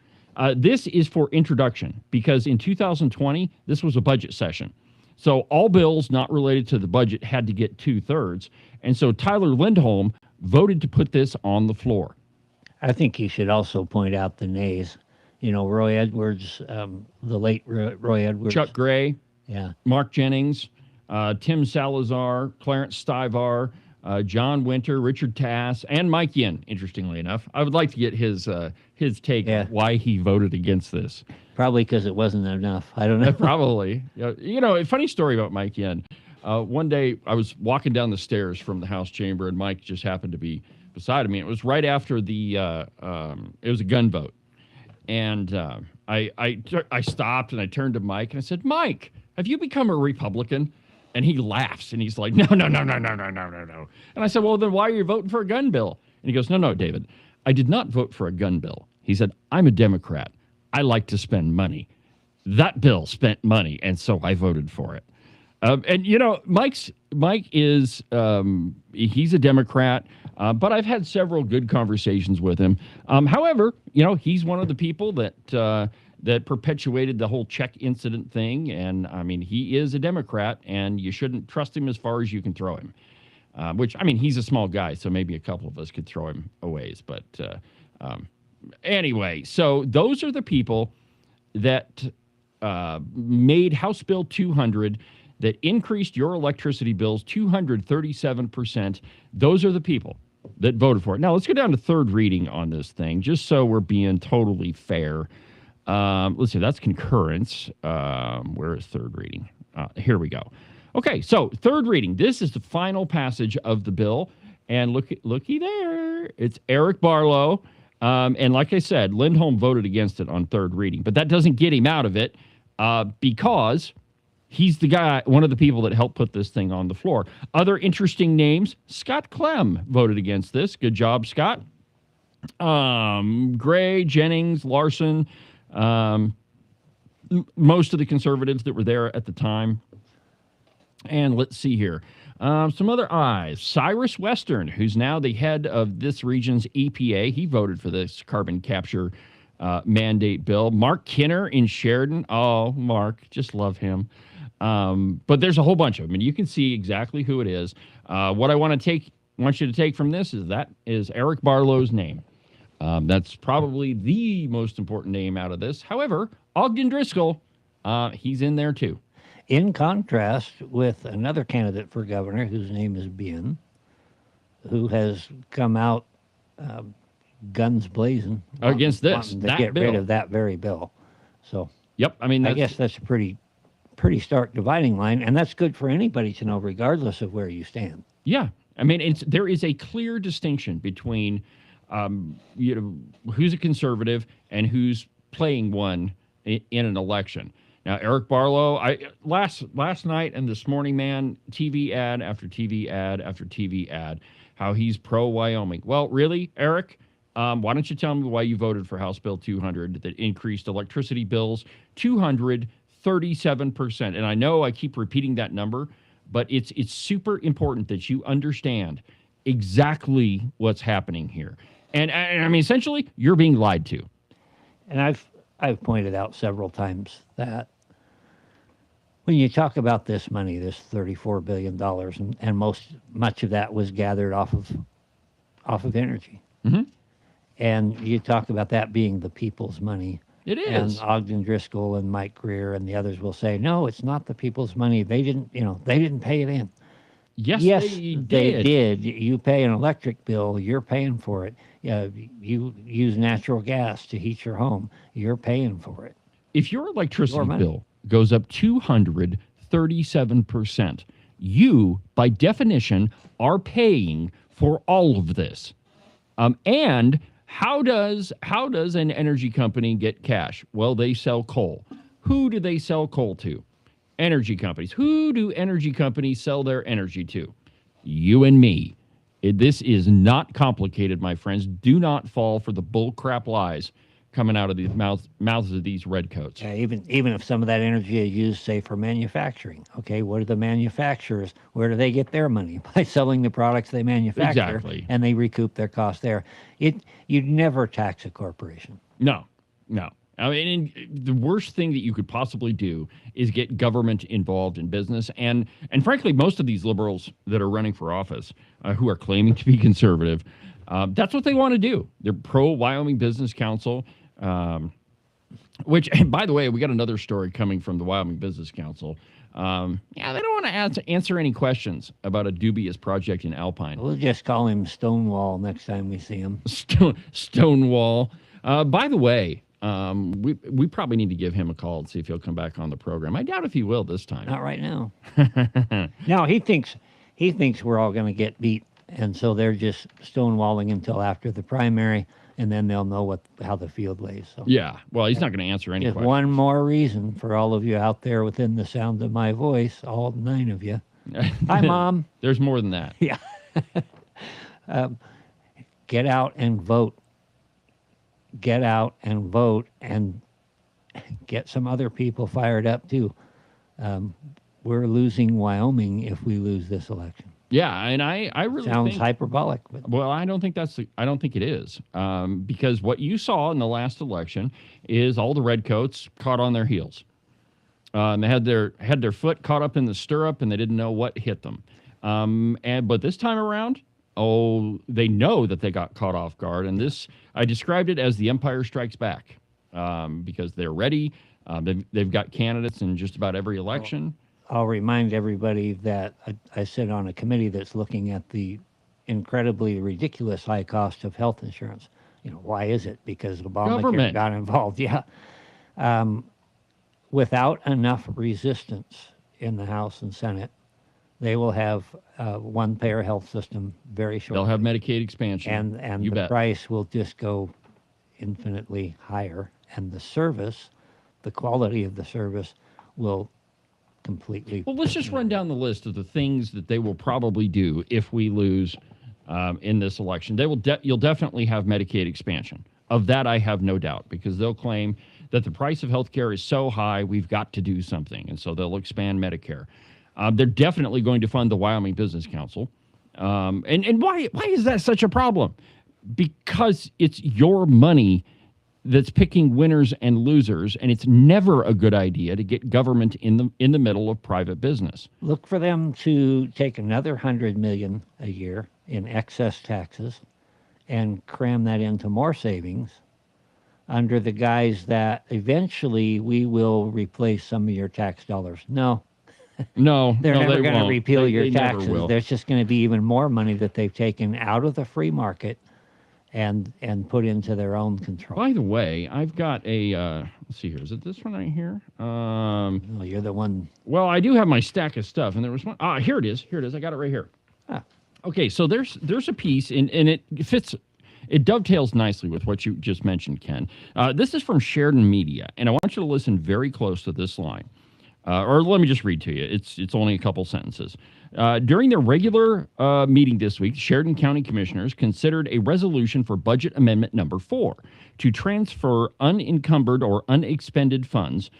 This is for introduction, because in 2020, this was a budget session. So all bills not related to the budget had to get 2/3. And so Tyler Lindholm voted to put this on the floor. I think you should also point out the nays. Roy Edwards, the late Roy Edwards. Chuck Gray. Yeah. Mark Jennings, Tim Salazar, Clarence Stivar, John Winter, Richard Tass, and Mike Yin, interestingly enough. I would like to get his take on why he voted against this. Probably because it wasn't enough. I don't know. Probably. A funny story about Mike Yin. One day I was walking down the stairs from the House chamber, and Mike just happened to be beside of me. It was right after it was a gun vote. And I stopped and I turned to Mike and I said, Mike, have you become a Republican? And he laughs, and he's like, no. And I said, well, then why are you voting for a gun bill? And he goes, no, David, I did not vote for a gun bill. He said, I'm a Democrat. I like to spend money. That bill spent money, and so I voted for it. And, you know, Mike is, he's a Democrat, but I've had several good conversations with him. However, you know, he's one of the people that perpetuated the whole check incident thing. And, I mean, he is a Democrat, and you shouldn't trust him as far as you can throw him. Which, I mean, he's a small guy, so maybe a couple of us could throw him a ways. But anyway, so those are the people that made House Bill 200 that increased your electricity bills 237%. Those are the people that voted for it. Now, let's go down to third reading on this thing, just so we're being totally fair. Let's see, that's concurrence. Where is third reading? Here we go. Okay, so third reading. This is the final passage of the bill. And looky there. It's Eric Barlow. And like I said, Lindholm voted against it on third reading. But that doesn't get him out of it because he's the guy, one of the people that helped put this thing on the floor. Other interesting names, Scott Clem voted against this. Good job, Scott. Gray, Jennings, Larson, most of the conservatives that were there at the time. And let's see here. Some other ayes. Cyrus Western, who's now the head of this region's EPA. He voted for this carbon capture mandate bill. Mark Kinner in Sheridan. Oh, Mark, just love him. But there's a whole bunch of them, and you can see exactly who it is. What I want you to take from this is Eric Barlow's name. That's probably the most important name out of this. However, Ogden Driscoll, he's in there too. In contrast with another candidate for governor whose name is Bien, who has come out guns blazing against this, wanting to that get bill. rid of that very bill. So, yep. I mean, I guess that's a pretty stark dividing line, and that's good for anybody to know, regardless of where you stand. Yeah, I mean, there is a clear distinction between, who's a conservative and who's playing one in an election. Now, Eric Barlow, last night and this morning, man, TV ad after TV ad after TV ad, how he's pro-Wyoming. Well, really, Eric, why don't you tell me why you voted for House Bill 200 that increased electricity bills 237%? And I know I keep repeating that number, but it's super important that you understand exactly what's happening here. And I mean, essentially, you're being lied to. And I've pointed out several times that when you talk about this money, this $34 billion, and much of that was gathered off of energy. Mm-hmm. And you talk about that being the people's money. It is. And Ogden Driscoll and Mike Greer and the others will say, no, it's not the people's money. They didn't pay it in. Yes, they did. You pay an electric bill, you're paying for it. You use natural gas to heat your home, you're paying for it. If your electricity bill goes up 237%, you, by definition, are paying for all of this. And how does an energy company get cash? Well, they sell coal. Who do they sell coal to? Energy companies. Who do energy companies sell their energy to? You and me. This is not complicated, my friends. Do not fall for the bull crap lies coming out of the mouths of these redcoats. Even if some of that energy is used, say, for manufacturing. Okay, what are the manufacturers? Where do they get their money? By selling the products they manufacture. Exactly. And they recoup their cost there. You'd never tax a corporation. No. I mean, the worst thing that you could possibly do is get government involved in business. And frankly, most of these liberals that are running for office, who are claiming to be conservative, that's what they want to do. They're pro-Wyoming Business Council, which, and by the way, we got another story coming from the Wyoming Business Council. They don't want to answer any questions about a dubious project in Alpine. We'll just call him Stonewall next time we see him. Stonewall. By the way, we probably need to give him a call and see if he'll come back on the program. I doubt if he will this time. Not right now. No, he thinks we're all going to get beat, and so they're just stonewalling until after the primary, and then they'll know how the field lays. So yeah, well, he's not going to answer any just questions. one more reason for all of you out there within the sound of my voice, all 9 of you, Hi, Mom. There's more than that. Yeah. Get out and vote. Get out and vote and get some other people fired up too. We're losing Wyoming if we lose this election. Yeah, and I really Sounds think, hyperbolic, but well, I don't think it is, because what you saw in the last election is all the redcoats caught on their heels. They had their foot caught up in the stirrup, and they didn't know what hit them. But this time around, they know that they got caught off guard, and this, I described it as the Empire Strikes Back, because they're ready. They've got candidates in just about every election. I'll remind everybody that I sit on a committee that's looking at the incredibly ridiculous high cost of health insurance. Why is it? Because Obamacare Government got involved. Yeah. Without enough resistance in the House and Senate, they will have one payer health system very shortly. They'll have Medicaid expansion. And you the bet. price will just go infinitely higher. And the service, the quality of the service will completely. Well, let's just run down the list of the things that they will probably do if we lose in this election. You'll definitely have Medicaid expansion. Of that, I have no doubt, because they'll claim that the price of health care is so high, we've got to do something. And so they'll expand Medicare. They're definitely going to fund the Wyoming Business Council. And why is that such a problem? Because it's your money that's picking winners and losers, and it's never a good idea to get government in the middle of private business. Look for them to take another $100 million a year in excess taxes and cram that into more savings under the guise that eventually we will replace some of your tax dollars. No, No, they're never going to won't. repeal your They never taxes. will. There's just going to be even more money that they've taken out of the free market and put into their own control. By the way, I've got a, let's see here. Is it this one right here? Well, you're the one. Well, I do have my stack of stuff, and there was one. Here it is. Here it is. I got it right here. Ah. Okay, so there's a piece, and it fits. It dovetails nicely with what you just mentioned, Ken. This is from Sheridan Media, and I want you to listen very close to this line. Or let me just read to you. It's only a couple sentences. During their regular meeting this week, Sheridan County Commissioners considered a resolution for Budget Amendment Number 4 to transfer unencumbered or unexpended funds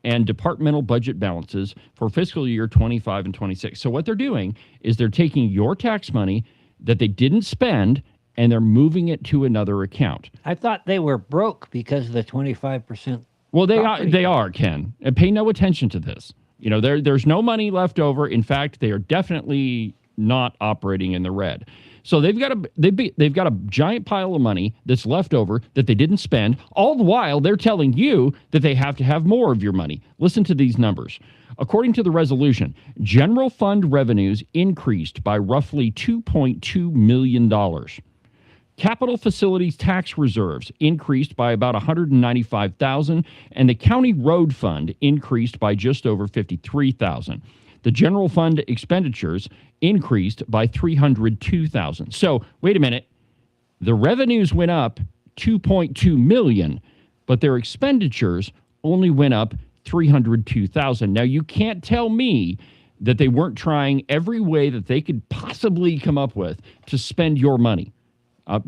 and departmental budget balances for fiscal year 25 and 26. So what they're doing is they're taking your tax money that they didn't spend, and they're moving it to another account. I thought they were broke because of the 25%. Well, property. they are, Ken. And pay no attention to this. There's no money left over. In fact, they are definitely not operating in the red. So they've got a giant pile of money that's left over that they didn't spend. All the while, they're telling you that they have to have more of your money. Listen to these numbers. According to the resolution, general fund revenues increased by roughly $2.2 million. Capital facilities tax reserves increased by about $195,000, and the county road fund increased by just over $53,000. The general fund expenditures increased by $302,000. So, wait a minute. The revenues went up $2.2 million, but their expenditures only went up $302,000. Now, you can't tell me that they weren't trying every way that they could possibly come up with to spend your money.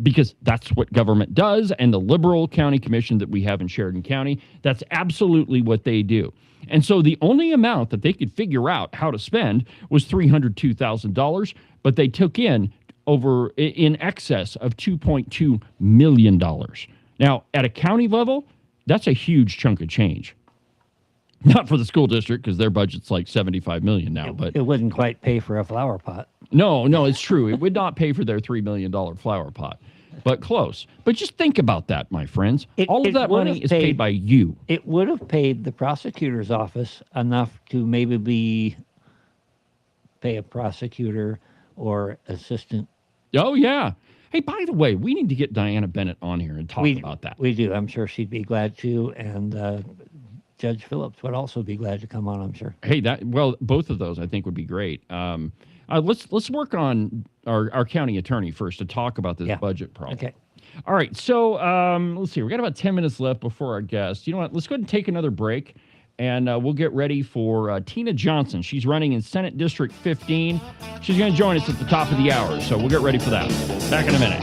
Because that's what government does, and the liberal county commission that we have in Sheridan County, that's absolutely what they do. And so the only amount that they could figure out how to spend was $302,000, but they took in excess of $2.2 million. Now, at a county level, that's a huge chunk of change. Not for the school district, because their budget's like $75 million now. But it wouldn't quite pay for a flower pot. No, it's true. It would not pay for their $3 million flower pot, but close. But just think about that, my friends. All of that money is paid by you. It would have paid the prosecutor's office enough to maybe pay a prosecutor or assistant. Oh, yeah. Hey, by the way, we need to get Diana Bennett on here and talk about that. We do. I'm sure she'd be glad to. And Judge Phillips would also be glad to come on, I'm sure. Hey, both of those I think would be great. Let's work on our county attorney first to talk about this budget problem. Okay. All right. So let's see. We got about 10 minutes left before our guest. You know what? Let's go ahead and take another break. And we'll get ready for Tina Johnson. She's running in Senate District 15. She's going to join us at the top of the hour, so we'll get ready for that. Back in a minute.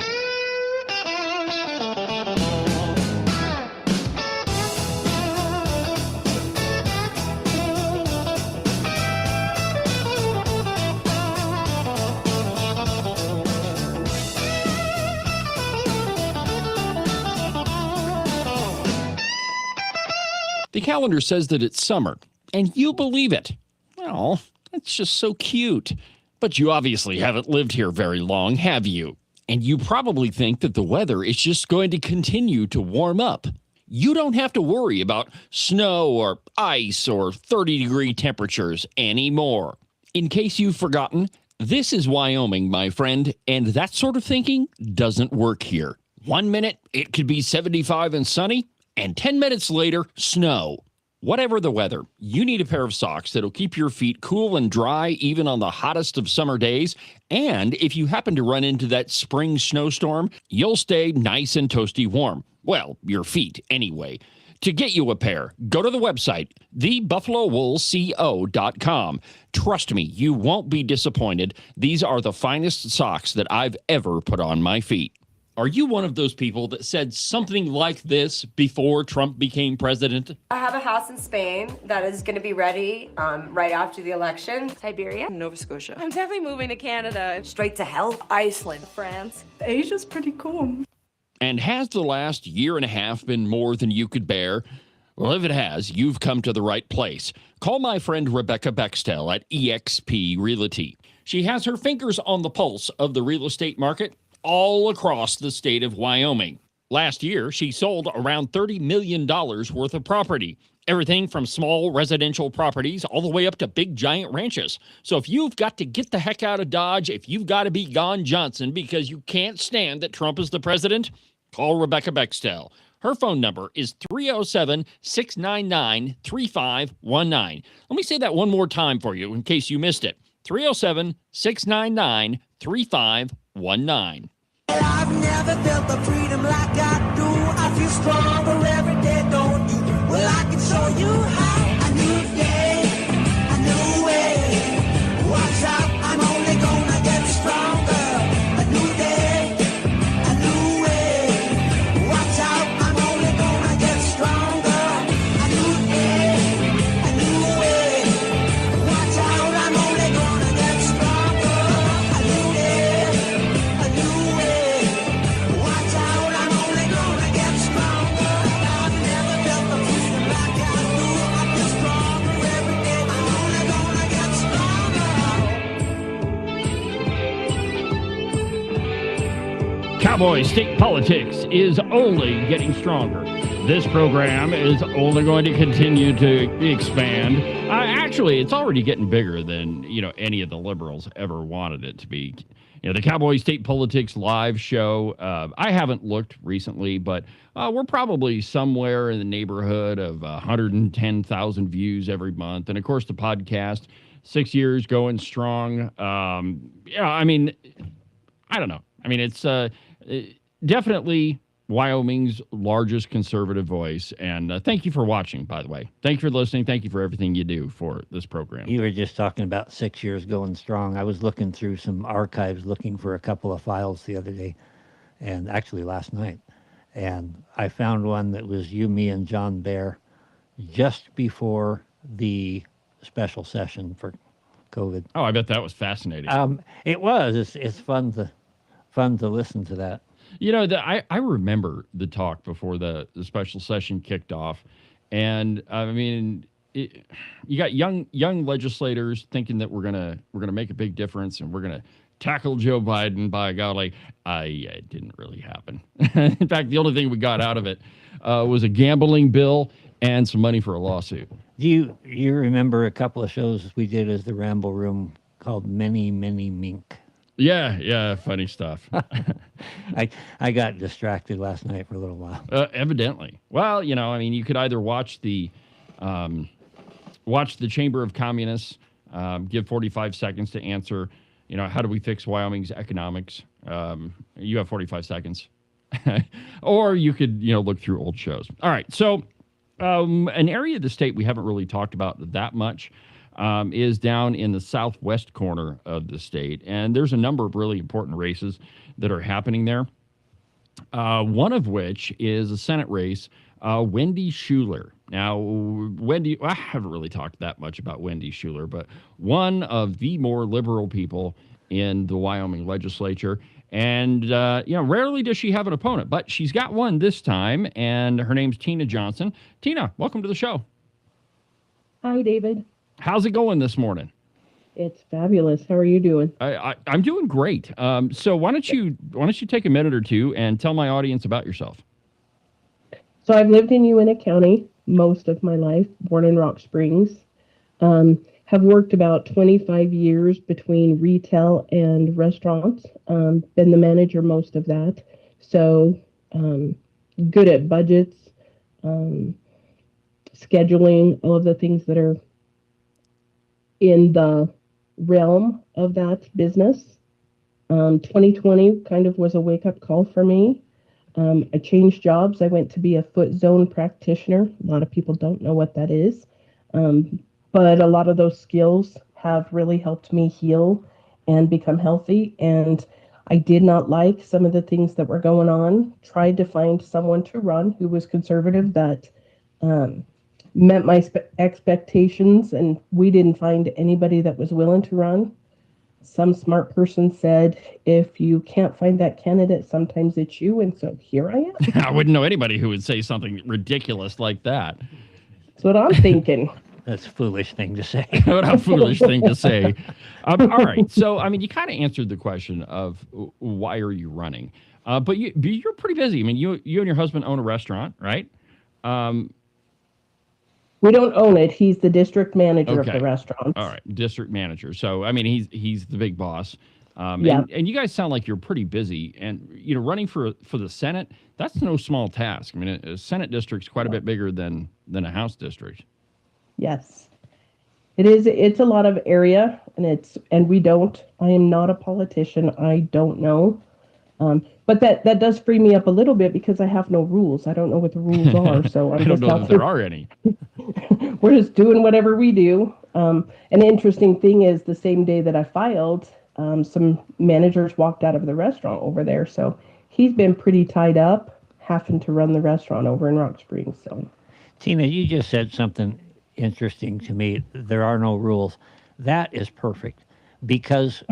The calendar says that it's summer, and you believe it. Well, that's just so cute. But you obviously haven't lived here very long, have you? And you probably think that the weather is just going to continue to warm up. You don't have to worry about snow or ice or 30-degree temperatures anymore. In case you've forgotten, this is Wyoming, my friend, and that sort of thinking doesn't work here. 1 minute, it could be 75 and sunny, and 10 minutes later, snow. Whatever the weather, you need a pair of socks that'll keep your feet cool and dry even on the hottest of summer days. And if you happen to run into that spring snowstorm, you'll stay nice and toasty warm. Well, your feet anyway. To get you a pair, go to the website, thebuffalowoolco.com. Trust me, you won't be disappointed. These are the finest socks that I've ever put on my feet. Are you one of those people that said something like this before Trump became president? I have a house in Spain that is going to be ready right after the election. Siberia, Nova Scotia. I'm definitely moving to Canada. Straight to hell. Iceland. France. Asia's pretty cool. And has the last year and a half been more than you could bear? Well, if it has, you've come to the right place. Call my friend Rebecca Bextel at eXp Realty. She has her fingers on the pulse of the real estate market all across the state of Wyoming. Last year, she sold around $30 million worth of property. Everything from small residential properties all the way up to big giant ranches. So if you've got to get the heck out of Dodge, if you've got to be gone Johnson because you can't stand that Trump is the president, call Rebecca Bextel. Her phone number is 307-699-3519. Let me say that one more time for you in case you missed it. 307-699-3519. I've never felt the freedom like I do. I feel stronger every day, don't you? Well, I can show you how. A new day, a new way. Watch out, I'm only gonna get stronger. A new day, a new way. Watch out, I'm only gonna get stronger. A new day, a new way. Watch out, I'm only gonna get stronger. A new day, a new way. Watch out, I'm only gonna get stronger. I've never felt the freedom like I do. I feel stronger every day. I'm only gonna get stronger. Cowboy state politics is only getting stronger. This program is only going to continue to expand. Actually, it's already getting bigger than, any of the liberals ever wanted it to be. The Cowboy State Politics live show, I haven't looked recently, but we're probably somewhere in the neighborhood of 110,000 views every month. And, of course, the podcast, 6 years going strong. I don't know. It's definitely Wyoming's largest conservative voice. And thank you for watching, by the way. Thank you for listening. Thank you for everything you do for this program. You were just talking about 6 years going strong. I was looking through some archives looking for a couple of files the other day, and actually last night. And I found one that was you, me, and John Bear just before the special session for COVID. Oh, I bet that was fascinating. It was. It's fun to listen to that. I remember the talk before the special session kicked off, and you got young legislators thinking that we're gonna make a big difference and we're gonna tackle Joe Biden. By golly, it didn't really happen. In fact, the only thing we got out of it was a gambling bill and some money for a lawsuit. Do you remember a couple of shows we did as the Ramble Room called Many Many Mink? Yeah, funny stuff. I got distracted last night for a little while. Evidently. Well, you could either watch the Chamber of Communists, give 45 seconds to answer, how do we fix Wyoming's economics? You have 45 seconds. Or you could, look through old shows. All right, so An area of the state we haven't really talked about that much is down in the southwest corner of the state. And there's a number of really important races that are happening there. One of which is a Senate race, Wendy Schuler. Now, Wendy, I haven't really talked that much about Wendy Schuler, but one of the more liberal people in the Wyoming legislature. And, rarely does she have an opponent, but she's got one this time, and her name's Tina Johnson. Tina, welcome to the show. Hi, David. How's it going this morning? It's fabulous. How are you doing? I'm doing great. So why don't you take a minute or two and tell my audience about yourself? So I've lived in Uintah County most of my life, born in Rock Springs. Have worked about 25 years between retail and restaurants. Been the manager most of that. So good at budgets, scheduling, all of the things that are in the realm of that business. 2020 kind of was a wake-up call for me. I changed jobs. I went to be a foot zone practitioner. A lot of people don't know what that is. But a lot of those skills have really helped me heal and become healthy. And I did not like some of the things that were going on. Tried to find someone to run who was conservative that met my expectations, and we didn't find anybody that was willing to run. Some smart person said, if you can't find that candidate, sometimes it's you. And so here I am. I wouldn't know anybody who would say something ridiculous like that. That's what I'm thinking. That's a foolish thing to say. What a foolish thing to say. All right. So, you kind of answered the question of why are you running? But you're pretty busy. You and your husband own a restaurant, right? We don't own it. He's the district manager of the restaurant. All right. District manager. So, he's the big boss. Yeah. And you guys sound like you're pretty busy. And, running for the Senate, that's no small task. A Senate district's quite a bit bigger than a House district. Yes, it is. It's a lot of area, and we don't. I am not a politician. I don't know, but that does free me up a little bit because I have no rules. I don't know what the rules are, so I'm I don't know if there are any. We're just doing whatever we do. An interesting thing is the same day that I filed, some managers walked out of the restaurant over there, so he's been pretty tied up, having to run the restaurant over in Rock Springs. So, Tina, you just said something interesting to me. There are no rules. That is perfect, because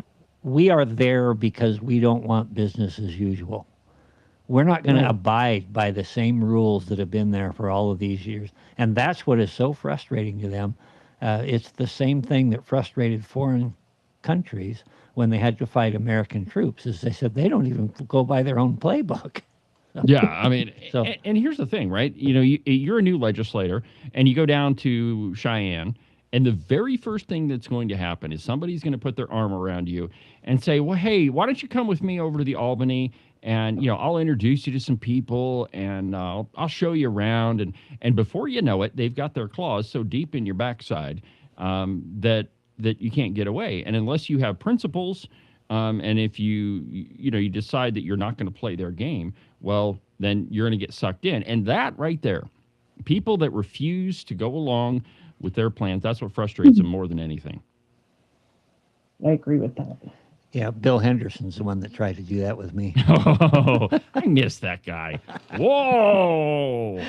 we are there because we don't want business as usual. We're not going to abide by the same rules that have been there for all of these years. And that's what is so frustrating to them. It's the same thing that frustrated foreign countries when they had to fight American troops, is they said they don't even go by their own playbook. Yeah, and here's the thing, right? You're a new legislator, and you go down to Cheyenne, and the very first thing that's going to happen is somebody's going to put their arm around you and say, well, hey, why don't you come with me over to the Albany, and, I'll introduce you to some people, and I'll show you around. And before you know it, they've got their claws so deep in your backside that you can't get away. And unless you have principles, and if you decide that you're not going to play their game, well, then you're going to get sucked in. And that right there, people that refuse to go along with their plans, that's what frustrates them more than anything. I agree with that. Yeah, Bill Henderson's the one that tried to do that with me. Oh, I miss that guy. Whoa.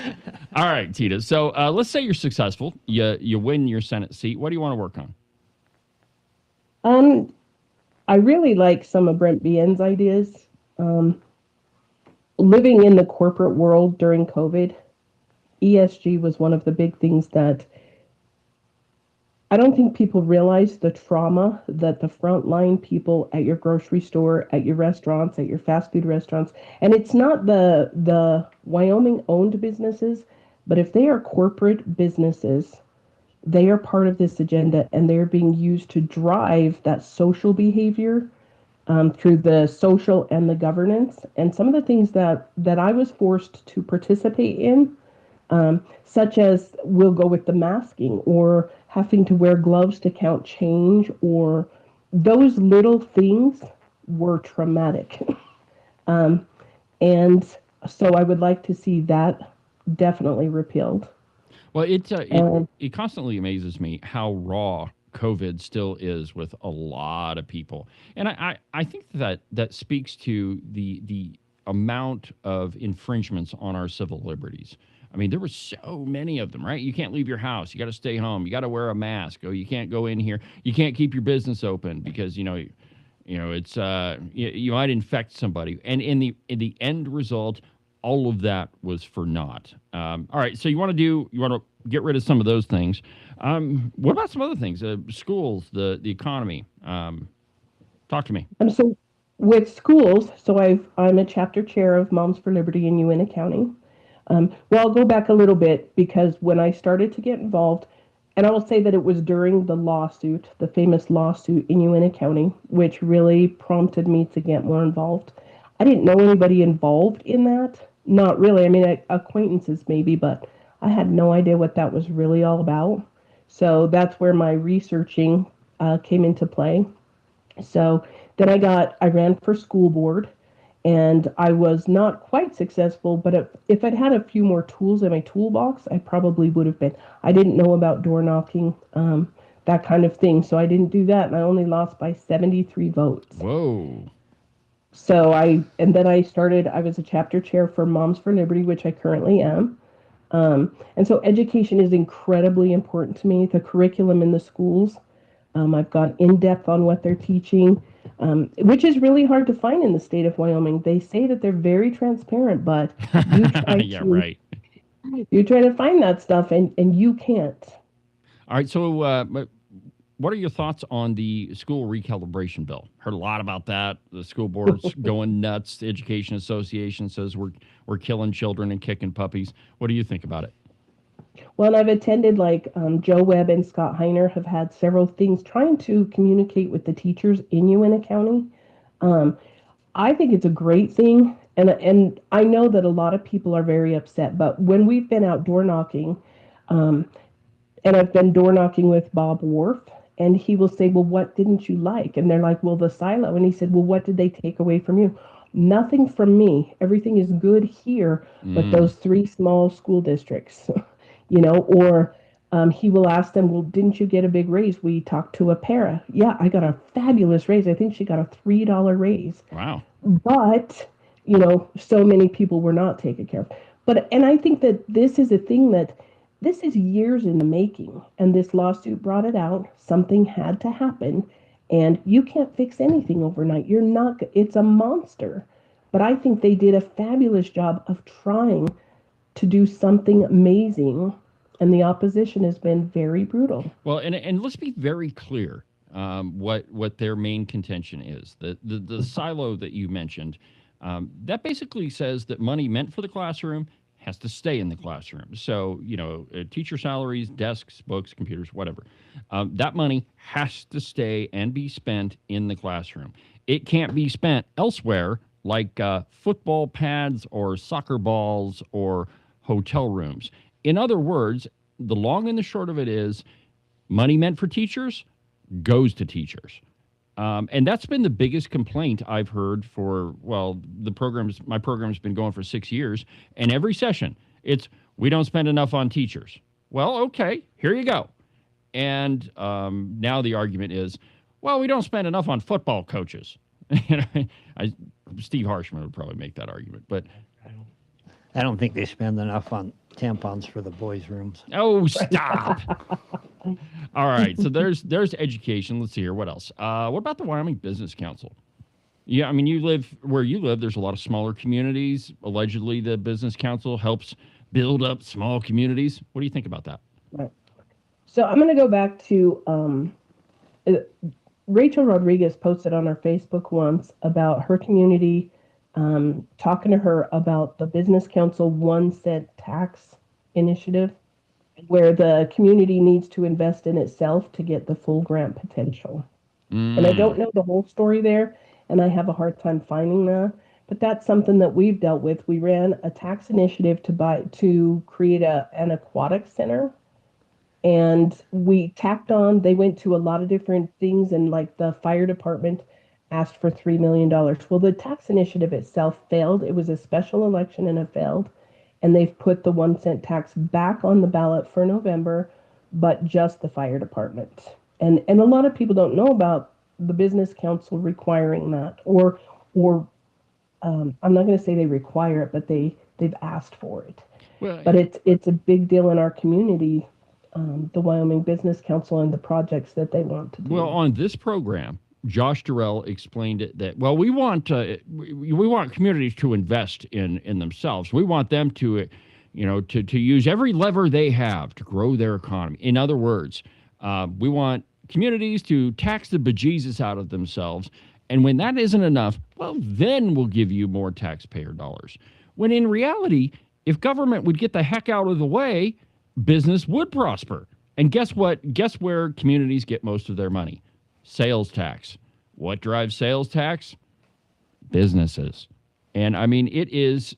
All right, Tina. So let's say you're successful. You win your Senate seat. What do you want to work on? I really like some of Brent Bien's ideas. Living in the corporate world during COVID, ESG was one of the big things that I don't think people realize the trauma that the frontline people at your grocery store, at your restaurants, at your fast food restaurants, and it's not the Wyoming-owned businesses, but if they are corporate businesses, they are part of this agenda, and they're being used to drive that social behavior through the social and the governance. And some of the things that I was forced to participate in, such as we'll go with the masking or having to wear gloves to count change, or those little things were traumatic. And so I would like to see that definitely repealed. Well, And it constantly amazes me how raw COVID still is with a lot of people, and I think that speaks to the amount of infringements on our civil liberties. I mean, there were so many of them, right? You can't leave your house. You got to stay home. You got to wear a mask. Oh, you can't go in here. You can't keep your business open because it's you might infect somebody. And in the end result, all of that was for naught. All right, so you want to get rid of some of those things. What about some other things? Schools, the economy. Talk to me. so with schools, I'm a chapter chair of Moms for Liberty in UN County. Well, I'll go back a little bit because when I started to get involved, and I will say that it was during the lawsuit, the famous lawsuit in UN County, which really prompted me to get more involved. I didn't know anybody involved in that. Not really. I mean, acquaintances maybe, but I had no idea what that was really all about. So that's where my researching came into play. So then I ran for school board and I was not quite successful, but if I'd had a few more tools in my toolbox, I probably would have been. I didn't know about door knocking, that kind of thing. So I didn't do that. And I only lost by 73 votes. Whoa. So I was a chapter chair for Moms for Liberty, which I currently am. And so education is incredibly important to me. The curriculum in the schools, I've gone in depth on what they're teaching, which is really hard to find in the state of Wyoming. They say that they're very transparent, but Yeah, right. You try to find that stuff and you can't. All right, so what are your thoughts on the school recalibration bill? Heard a lot about that. The school board's going nuts. The Education Association says we're killing children and kicking puppies. What do you think about it? Well, and I've attended Joe Webb and Scott Heiner have had several things trying to communicate with the teachers in UNA County. I think it's a great thing, and I know that a lot of people are very upset. But when we've been out door knocking, and I've been door knocking with Bob Worf, and he will say, "Well, what didn't you like?" And they're like, "Well, the silo." And he said, "Well, what did they take away from you?" Nothing from me. Everything is good here, but those 3 small school districts. Or he will ask them, well, didn't you get a big raise? We talked to a para. Yeah, I got a fabulous raise. I think she got a $3 raise. Wow. But, so many people were not taken care of. And I think that this is a thing that this is years in the making. And this lawsuit brought it out. Something had to happen. And you can't fix anything overnight. It's a monster. But I think they did a fabulous job of trying to do something amazing, and the opposition has been very brutal. Well, and let's be very clear what their main contention is. The silo that you mentioned, that basically says that money meant for the classroom has to stay in the classroom. So, teacher salaries, desks, books, computers, whatever. That money has to stay and be spent in the classroom. It can't be spent elsewhere like football pads or soccer balls or hotel rooms. In other words, the long and the short of it is money meant for teachers goes to teachers. And that's been the biggest complaint I've heard my program's been going for 6 years. And every session, it's, we don't spend enough on teachers. Well, okay, here you go. And now the argument is, well, we don't spend enough on football coaches. Steve Harshman would probably make that argument, but I don't think they spend enough on tampons for the boys' rooms. Oh, stop. All right. So there's education. Let's see here. What else? What about the Wyoming Business Council? Yeah, I mean, you live where you live. There's a lot of smaller communities. Allegedly, the Business Council helps build up small communities. What do you think about that? Right. So I'm going to go back to Rachel Rodriguez posted on her Facebook once about her community, talking to her about the Business Council 1 cent tax initiative, where the community needs to invest in itself to get the full grant potential. And I don't know the whole story there, and I have a hard time finding that. But that's something that we've dealt with. We ran a tax initiative to create an aquatic center. And we tacked on, they went to a lot of different things, and like the fire department asked for $3 million. Well, the tax initiative itself failed. It was a special election and it failed. and they've put the 1 cent tax back on the ballot for November, but just the fire department. And a lot of people don't know about the business council requiring that, or I'm not going to say they require it, but they've asked for it. Well, But it's a big deal in our community, the Wyoming Business Council and the projects that they want to do. well, on this program, Josh Durrell explained it that, well, we want communities to invest in themselves. We want them to, to use every lever they have to grow their economy. In other words, we want communities to tax the bejesus out of themselves. And when that isn't enough, well, then we'll give you more taxpayer dollars. When in reality, if government would get the heck out of the way, business would prosper. And guess what? Guess where communities get most of their money? Sales tax. What drives sales tax? Businesses. And I mean, it's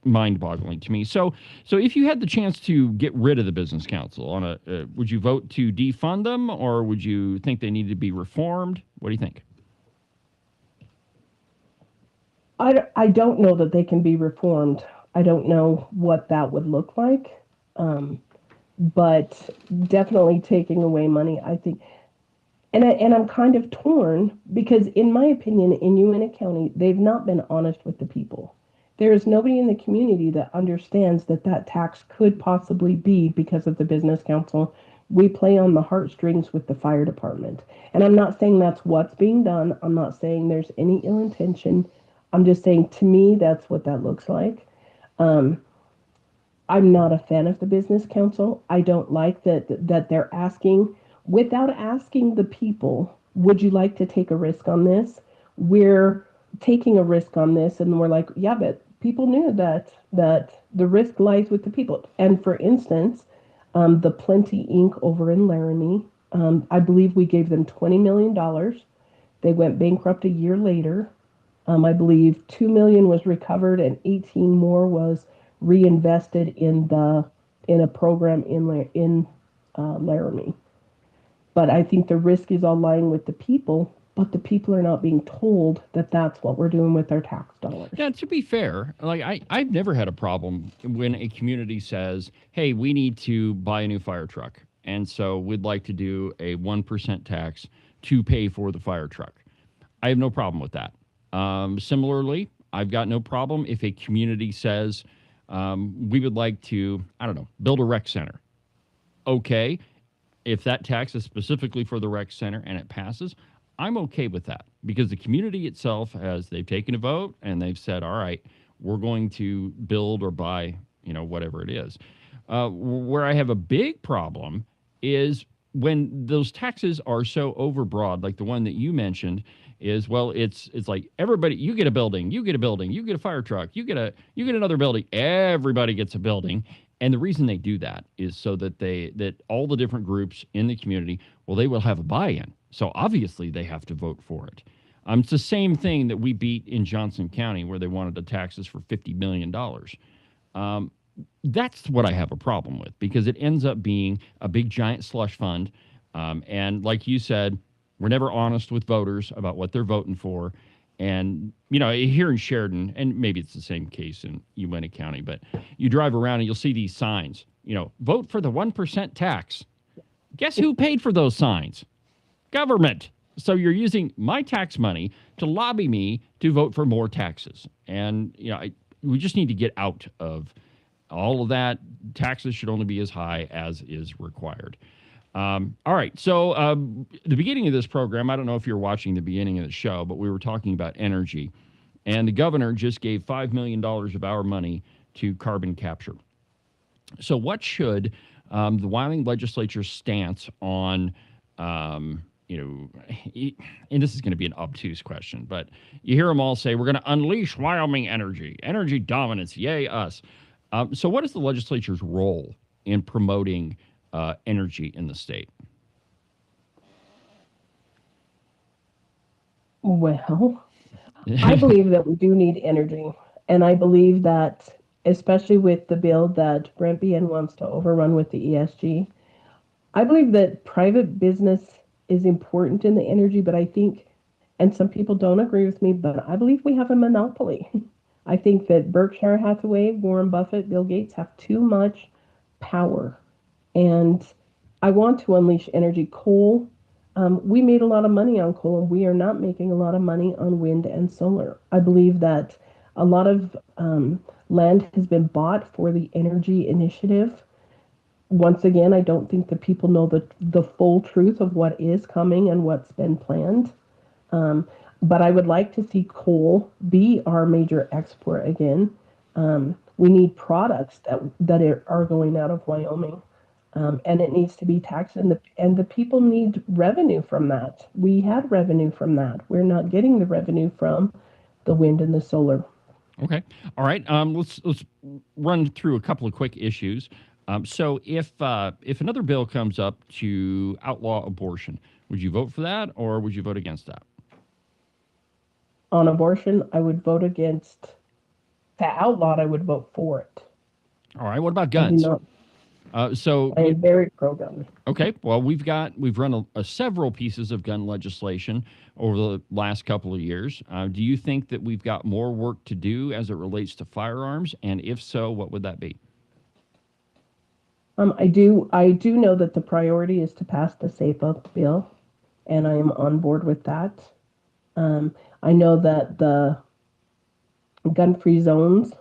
mind-boggling to me. So if you had the chance to get rid of the business council would you vote to defund them, or would you think they need to be reformed? What do you think? I don't know that they can be reformed. I don't know what that would look like. But definitely taking away money, I think. And I'm kind of torn because, in my opinion, in Uintah County, they've not been honest with the people. There is nobody in the community that understands that tax could possibly be because of the business council. We play on the heartstrings with the fire department. And I'm not saying that's what's being done. I'm not saying there's any ill intention. I'm just saying, to me, that's what that looks like. I'm not a fan of the business council. I don't like that they're asking, without asking the people, would you like to take a risk on this? We're taking a risk on this, and we're like, yeah, but people knew that the risk lies with the people. And for instance, the Plenty Inc. over in Laramie, I believe we gave them $20 million. They went bankrupt a year later. I believe $2 million was recovered and 18 more was reinvested in a program in Laramie. But I think the risk is all lying with the people, but the people are not being told that that's what we're doing with their tax dollars. Yeah, to be fair, like I've never had a problem when a community says, hey, we need to buy a new fire truck, and so we'd like to do a 1% tax to pay for the fire truck. I have no problem with that. Similarly, I've got no problem if a community says, we would like to, I don't know, build a rec center. Okay, if that tax is specifically for the rec center and it passes, I'm okay with that, because the community itself they've taken a vote and they've said, all right, we're going to build or buy, whatever it is. Where I have a big problem is when those taxes are so overbroad, like the one that you mentioned, is, well, it's like everybody, you get a building, you get a fire truck, you get another building, everybody gets a building. And the reason they do that is so that all the different groups in the community, well, they will have a buy-in. So obviously they have to vote for it. It's the same thing that we beat in Johnson County, where they wanted the taxes for $50 million. That's what I have a problem with, because it ends up being a big giant slush fund. And like you said, we're never honest with voters about what they're voting for. And, here in Sheridan, and maybe it's the same case in Uintah County, but you drive around and you'll see these signs, vote for the 1% tax. Guess who paid for those signs? Government. So you're using my tax money to lobby me to vote for more taxes. And, we just need to get out of all of that. Taxes should only be as high as is required. All right. So the beginning of this program, I don't know if you're watching the beginning of the show, but we were talking about energy. And the governor just gave $5 million of our money to carbon capture. So what should the Wyoming legislature's stance on, and this is going to be an obtuse question, but you hear them all say, we're going to unleash Wyoming energy dominance, yay us. So what is the legislature's role in promoting energy in the state? Well, I believe that we do need energy. And I believe that, especially with the bill that Brent BN wants to overrun with the ESG, I believe that private business is important in the energy, but I think, and some people don't agree with me, but I believe we have a monopoly. I think that Berkshire Hathaway, Warren Buffett, Bill Gates have too much power. And I want to unleash energy. Coal, we made a lot of money on coal, and we are not making a lot of money on wind and solar. I believe that a lot of land has been bought for the energy initiative. Once again, I don't think that people know the full truth of what is coming and what's been planned. Um, but I would like to see coal be our major export again. We need products that are going out of Wyoming, and it needs to be taxed, and the people need revenue from that. We had revenue from that. We're not getting the revenue from the wind and the solar. Okay. All right. Let's run through a couple of quick issues. So if another bill comes up to outlaw abortion, would you vote for that or would you vote against that? On abortion, I would vote against. To outlaw, I would vote for it. All right. What about I do guns? not. So I am very pro-gun. okay. Well, we've run several pieces of gun legislation over the last couple of years. Do you think that we've got more work to do as it relates to firearms? And if so, what would that be? I do know that the priority is to pass the Safe Up bill, and I am on board with that. I know that the gun-free zones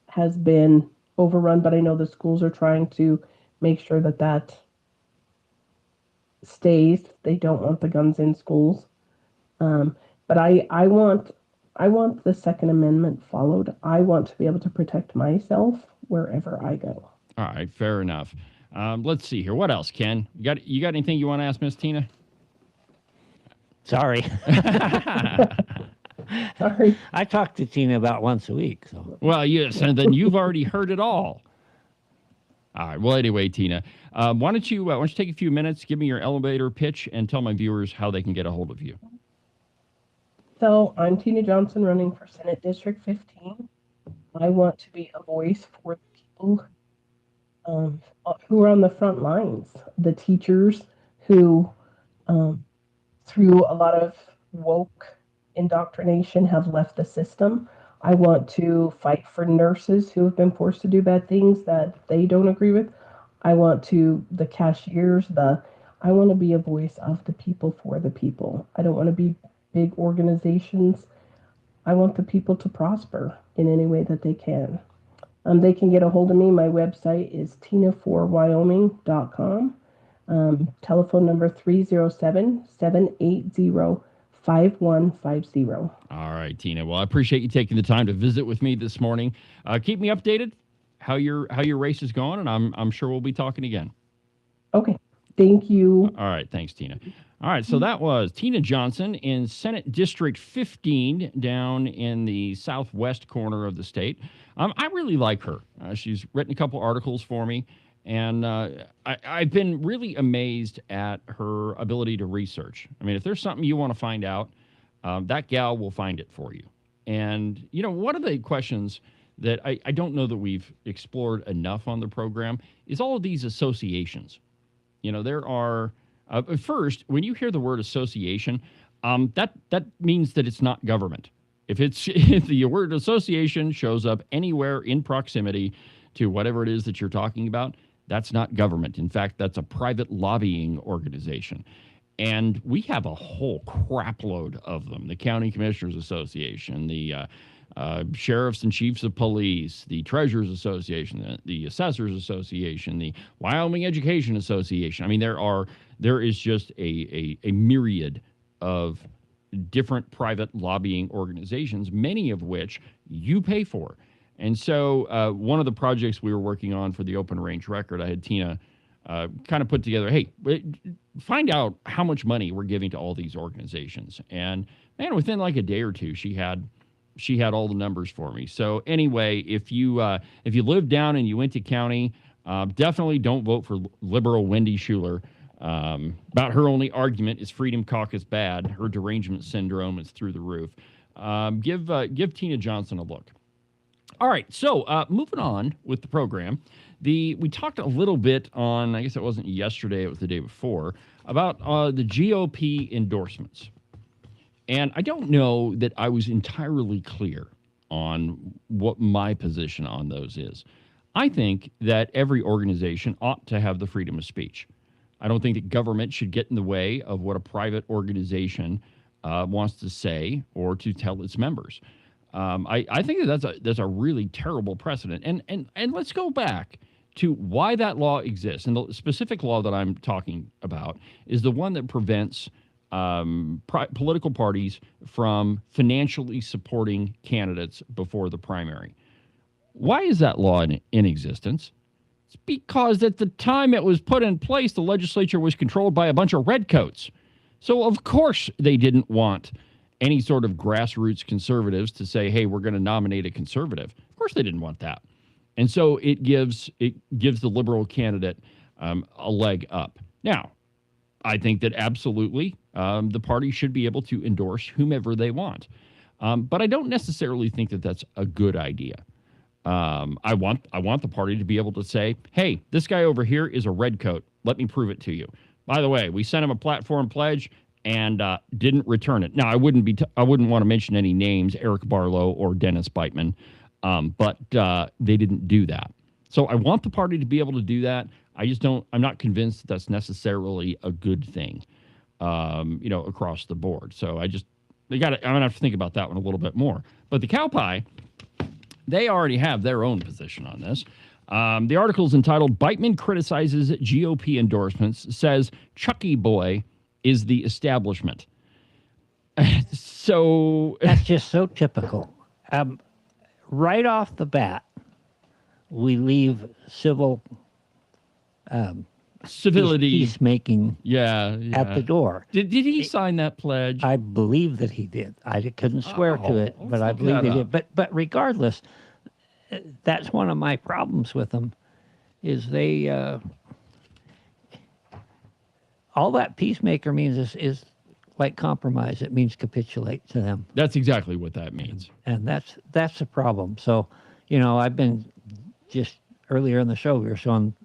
has been overrun, but I know the schools are trying to make sure that that stays. They don't want the guns in schools. But I want the Second Amendment followed. I want to be able to protect myself wherever I go. All right, fair enough. Let's see here. What else, Ken? You got anything you want to ask Miss Tina? Sorry. Sorry. I talk to Tina about once a week. So. Well, yes, and then you've already heard it all. All right. Well, anyway, Tina, why don't you take a few minutes, give me your elevator pitch, and tell my viewers how they can get a hold of you. So I'm Tina Johnson, running for Senate District 15. I want to be a voice for the people who are on the front lines, the teachers who, through a lot of woke indoctrination, have left the system. I want to fight for nurses who have been forced to do bad things that they don't agree with. The cashiers, I want to be a voice of the people for the people. I don't want to be big organizations. I want the people to prosper in any way that they can. They can get a hold of me. My website is tina4wyoming.com. Telephone number 307-780-5150. All right, Tina. Well, I appreciate you taking the time to visit with me this morning. Keep me updated how your race is going, and I'm sure we'll be talking again. Okay. Thank you. All right. Thanks, Tina. All right. So that was Tina Johnson in Senate District 15 down in the southwest corner of the state. I really like her. She's written a couple articles for me, and I've been really amazed at her ability to research. I mean, if there's something you want to find out, that gal will find it for you. And, one of the questions that I don't know that we've explored enough on the program is all of these associations. There are, first, when you hear the word association, that means that it's not government. If the word association shows up anywhere in proximity to whatever it is that you're talking about, that's not government. In fact, that's a private lobbying organization. And we have a whole crapload of them. The County Commissioners Association, the Sheriffs and Chiefs of Police, the Treasurers Association, the Assessors Association, the Wyoming Education Association. I mean, there is just a myriad of different private lobbying organizations, many of which you pay for. And so one of the projects we were working on for the Open Range Record, I had Tina kind of put together, hey, find out how much money we're giving to all these organizations. And man, within like a day or two, she had all the numbers for me. So anyway, if you live down and you went to county, definitely don't vote for liberal Wendy Schuler. About her only argument is Freedom Caucus bad. Her derangement syndrome is through the roof. Give Tina Johnson a look. All right, so moving on with the program. We talked a little bit on, I guess it wasn't yesterday, it was the day before, about the GOP endorsements. And I don't know that I was entirely clear on what my position on those is. I think that every organization ought to have the freedom of speech. I don't think that government should get in the way of what a private organization wants to say or to tell its members. I think that's a really terrible precedent. And let's go back to why that law exists. And the specific law that I'm talking about is the one that prevents political parties from financially supporting candidates before the primary. Why is that law in existence? It's because at the time it was put in place, the legislature was controlled by a bunch of redcoats. So, of course, they didn't want any sort of grassroots conservatives to say, hey, we're going to nominate a conservative. Of course, they didn't want that. And so it gives the liberal candidate a leg up. Now, I think that absolutely the party should be able to endorse whomever they want. But I don't necessarily think that that's a good idea. I want the party to be able to say, hey, this guy over here is a redcoat. Let me prove it to you. By the way, we sent him a platform pledge and didn't return it. Now, I wouldn't want to mention any names, Eric Barlow or Dennis Beitman, but they didn't do that. So I want the party to be able to do that. I'm not convinced that's necessarily a good thing, across the board. So I'm going to have to think about that one a little bit more. But the Cowboy, they already have their own position on this. The article is entitled Beitman Criticizes GOP Endorsements, says Chucky Boy is the establishment. So that's just so typical. Right off the bat, we leave civility, peacemaking at the door. Did he sign that pledge? I believe that he did. I couldn't swear to it, but I believe he did. But regardless, that's one of my problems with them, is they all that peacemaker means is like compromise. It means capitulate to them. That's exactly what that means. And that's the problem. So, I've been just earlier in the show, we were showing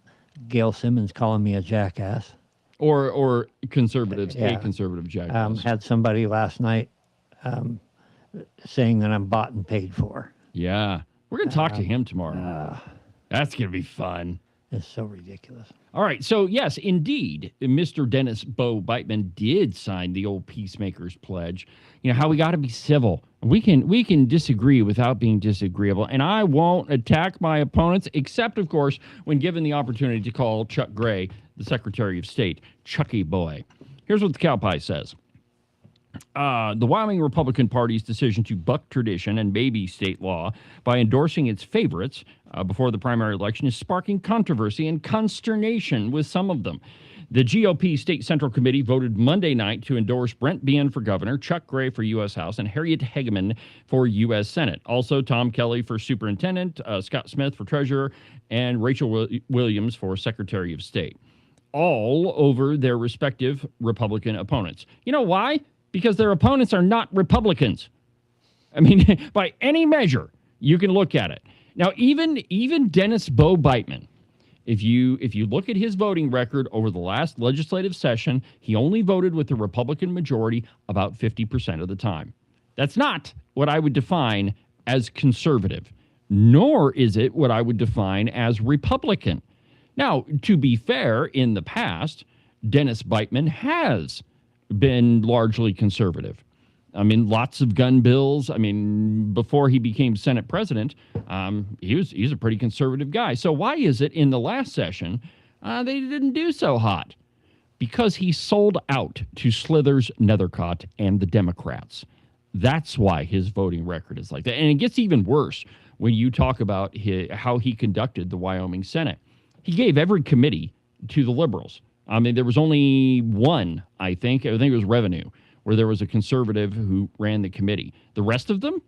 Gail Simmons calling me a jackass. Or conservatives, a conservative jackass. Had somebody last night saying that I'm bought and paid for. Yeah. We're going to talk to him tomorrow. That's going to be fun. It's so ridiculous. All right. So, yes, indeed, Mr. Dennis Bo Beitman did sign the old Peacemakers Pledge. How we got to be civil. We can disagree without being disagreeable. And I won't attack my opponents, except, of course, when given the opportunity to call Chuck Gray, the Secretary of State, Chucky Boy. Here's what the Cowboy says. The Wyoming Republican Party's decision to buck tradition and baby state law by endorsing its favorites before the primary election is sparking controversy and consternation with some of them. The GOP State Central Committee voted Monday night to endorse Brent Bien for governor, Chuck Gray for U.S. House, and Harriet Hageman for U.S. Senate. Also, Tom Kelly for superintendent, Scott Smith for treasurer, and Rachel Williams for Secretary of State. All over their respective Republican opponents. You know why? Because their opponents are not Republicans. I mean, by any measure, you can look at it. Now, even Dennis Bo Beitman, if you look at his voting record over the last legislative session, he only voted with the Republican majority about 50% of the time. That's not what I would define as conservative, nor is it what I would define as Republican. Now, to be fair, in the past, Dennis Beitman has been largely conservative. I mean, lots of gun bills. I mean, before he became Senate president, he's a pretty conservative guy. So why is it in the last session they didn't do so hot? Because he sold out to Slithers, Nethercott, and the Democrats. That's why his voting record is like that. And it gets even worse when you talk about how he conducted the Wyoming Senate. He gave every committee to the liberals. I mean, there was only one, I think it was revenue, where there was a conservative who ran the committee. The rest of them,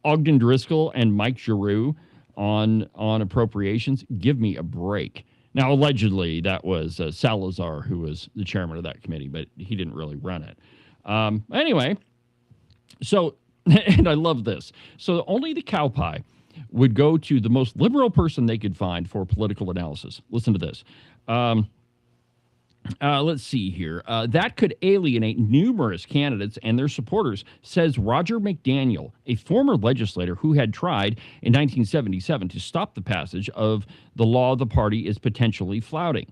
Ogden Driscoll and Mike Giroux on appropriations. Give me a break. Now, allegedly, that was Salazar who was the chairman of that committee, but he didn't really run it. Anyway, so, and I love this. So only the Cowboy would go to the most liberal person they could find for political analysis. Listen to this. Let's see here. That could alienate numerous candidates and their supporters, says Roger McDaniel, a former legislator who had tried in 1977 to stop the passage of the law the party is potentially flouting.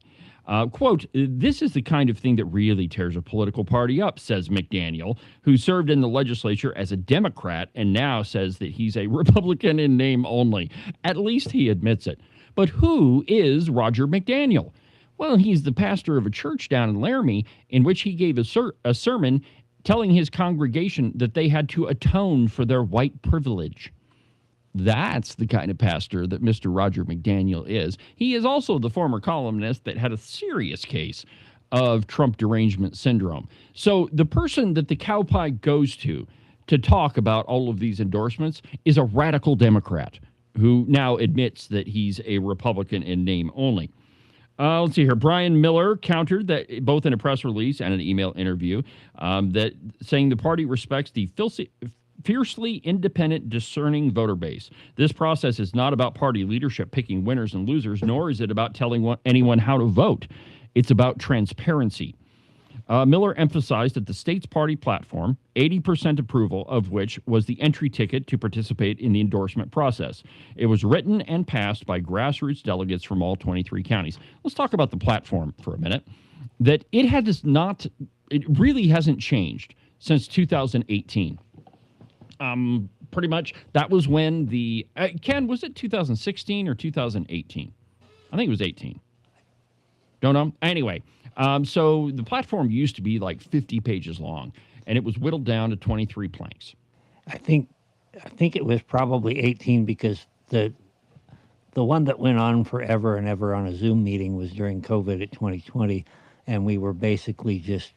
Quote, this is the kind of thing that really tears a political party up, says McDaniel, who served in the legislature as a Democrat and now says that he's a Republican in name only. At least he admits it. But who is Roger McDaniel? Well, he's the pastor of a church down in Laramie in which he gave a sermon telling his congregation that they had to atone for their white privilege. That's the kind of pastor that Mr. Roger McDaniel is. He is also the former columnist that had a serious case of Trump derangement syndrome. So the person that the Cowboy goes to talk about all of these endorsements is a radical Democrat who now admits that he's a Republican in name only. Let's see here. Brian Miller countered that both in a press release and an email interview that saying the party respects the fiercely independent, discerning voter base. This process is not about party leadership picking winners and losers, nor is it about telling anyone how to vote. It's about transparency. Miller emphasized that the state's party platform, 80% approval of which was the entry ticket to participate in the endorsement process. It was written and passed by grassroots delegates from all 23 counties. Let's talk about the platform for a minute. That it really hasn't changed since 2018. Pretty much that was when Ken, was it 2016 or 2018? I think it was 18. Don't know. Anyway, so the platform used to be like 50 pages long, and it was whittled down to 23 planks. I think it was probably 18 because the one that went on forever and ever on a Zoom meeting was during COVID at 2020, and we were basically just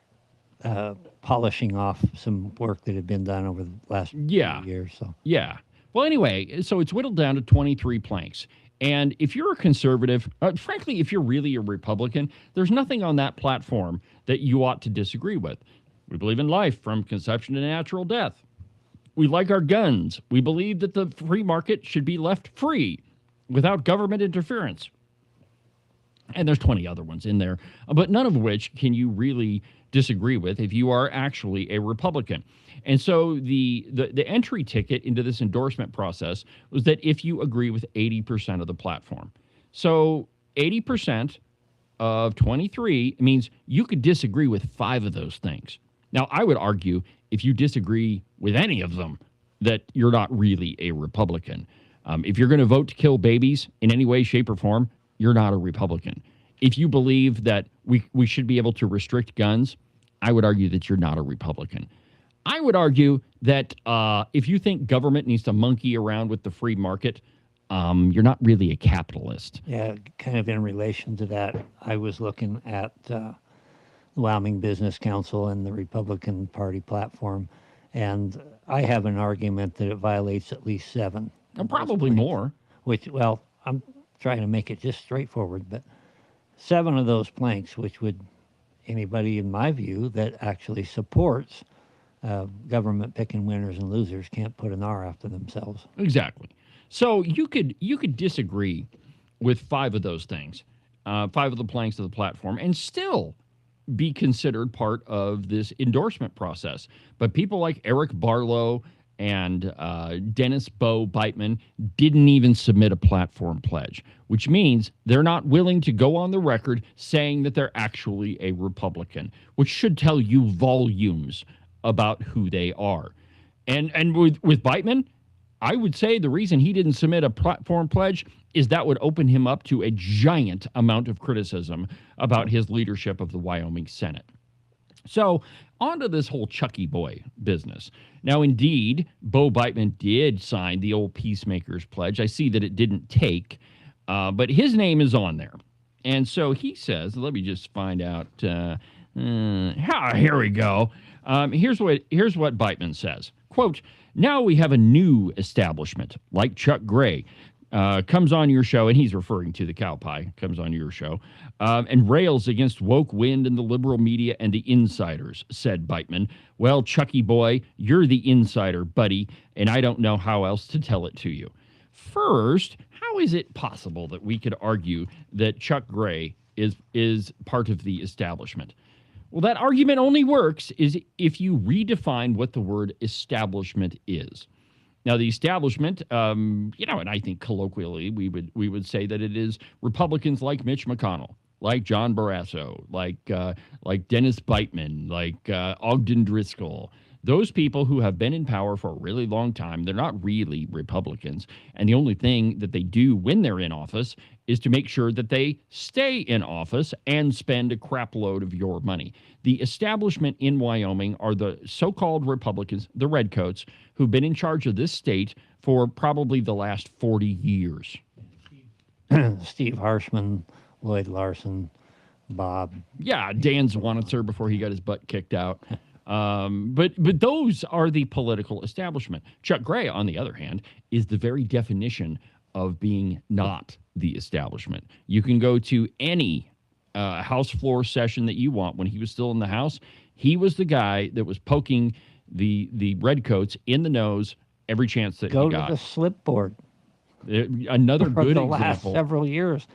polishing off some work that had been done over the last few years. So yeah. Well, anyway, so it's whittled down to 23 planks. And if you're a conservative, frankly, if you're really a Republican, there's nothing on that platform that you ought to disagree with. We believe in life from conception to natural death. We like our guns. We believe that the free market should be left free without government interference. And there's 20 other ones in there, but none of which can you really disagree with if you are actually a Republican. And so the entry ticket into this endorsement process was that if you agree with 80% of the platform. So 80% of 23 means you could disagree with 5 of those things. Now, I would argue if you disagree with any of them, that you're not really a Republican. If you're going to vote to kill babies in any way, shape, or form, you're not a Republican. If you believe that we should be able to restrict guns, I would argue that you're not a Republican. I would argue that if you think government needs to monkey around with the free market, you're not really a capitalist. yeah, kind of in relation to that, I was looking at the Wyoming Business Council and the Republican Party platform, and I have an argument that it violates at least 7. And probably more. Which, well, I'm trying to make it just straightforward, but 7 of those planks, which would anybody in my view that actually supports government picking winners and losers can't put an R after themselves. Exactly. So you could disagree with 5 of those things, 5 of the planks of the platform, and still be considered part of this endorsement process. But people like Eric Barlow and Dennis Bo Beitman didn't even submit a platform pledge, which means they're not willing to go on the record saying that they're actually a Republican, which should tell you volumes about who they are. And with Beitman, I would say the reason he didn't submit a platform pledge is that would open him up to a giant amount of criticism about his leadership of the Wyoming Senate. So on to this whole Chucky Boy business. Now, indeed, Bo Beitman did sign the old Peacemakers Pledge. I see that it didn't take, but his name is on there. And so he says, let me just find out. Here we go. Here's what Beitman says. Quote, now we have a new establishment, like Chuck Gray, comes on your show, and he's referring to the Cowboy, comes on your show, and rails against woke wind and the liberal media and the insiders, said Beitman. Well, Chucky Boy, you're the insider, buddy, and I don't know how else to tell it to you. First, how is it possible that we could argue that Chuck Gray is part of the establishment. Well, that argument only works is if you redefine what the word establishment is. Now, the establishment, and I think colloquially we would say that it is Republicans like Mitch McConnell, like John Barrasso, like Dennis Beitman, like Ogden Driscoll. Those people who have been in power for a really long time, they're not really Republicans. And the only thing that they do when they're in office is to make sure that they stay in office and spend a crap load of your money. The establishment in Wyoming are the so-called Republicans, the Redcoats, who've been in charge of this state for probably the last 40 years. Steve Harshman, Lloyd Larson, Bob. Yeah, Dan Zwanitzer before he got his butt kicked out. But those are the political establishment. Chuck Gray, on the other hand, is the very definition of being not the establishment. You can go to any House floor session that you want. When he was still in the House, he was the guy that was poking the Redcoats in the nose every chance that Go he got. to the slip board. Another For good the example. last several years.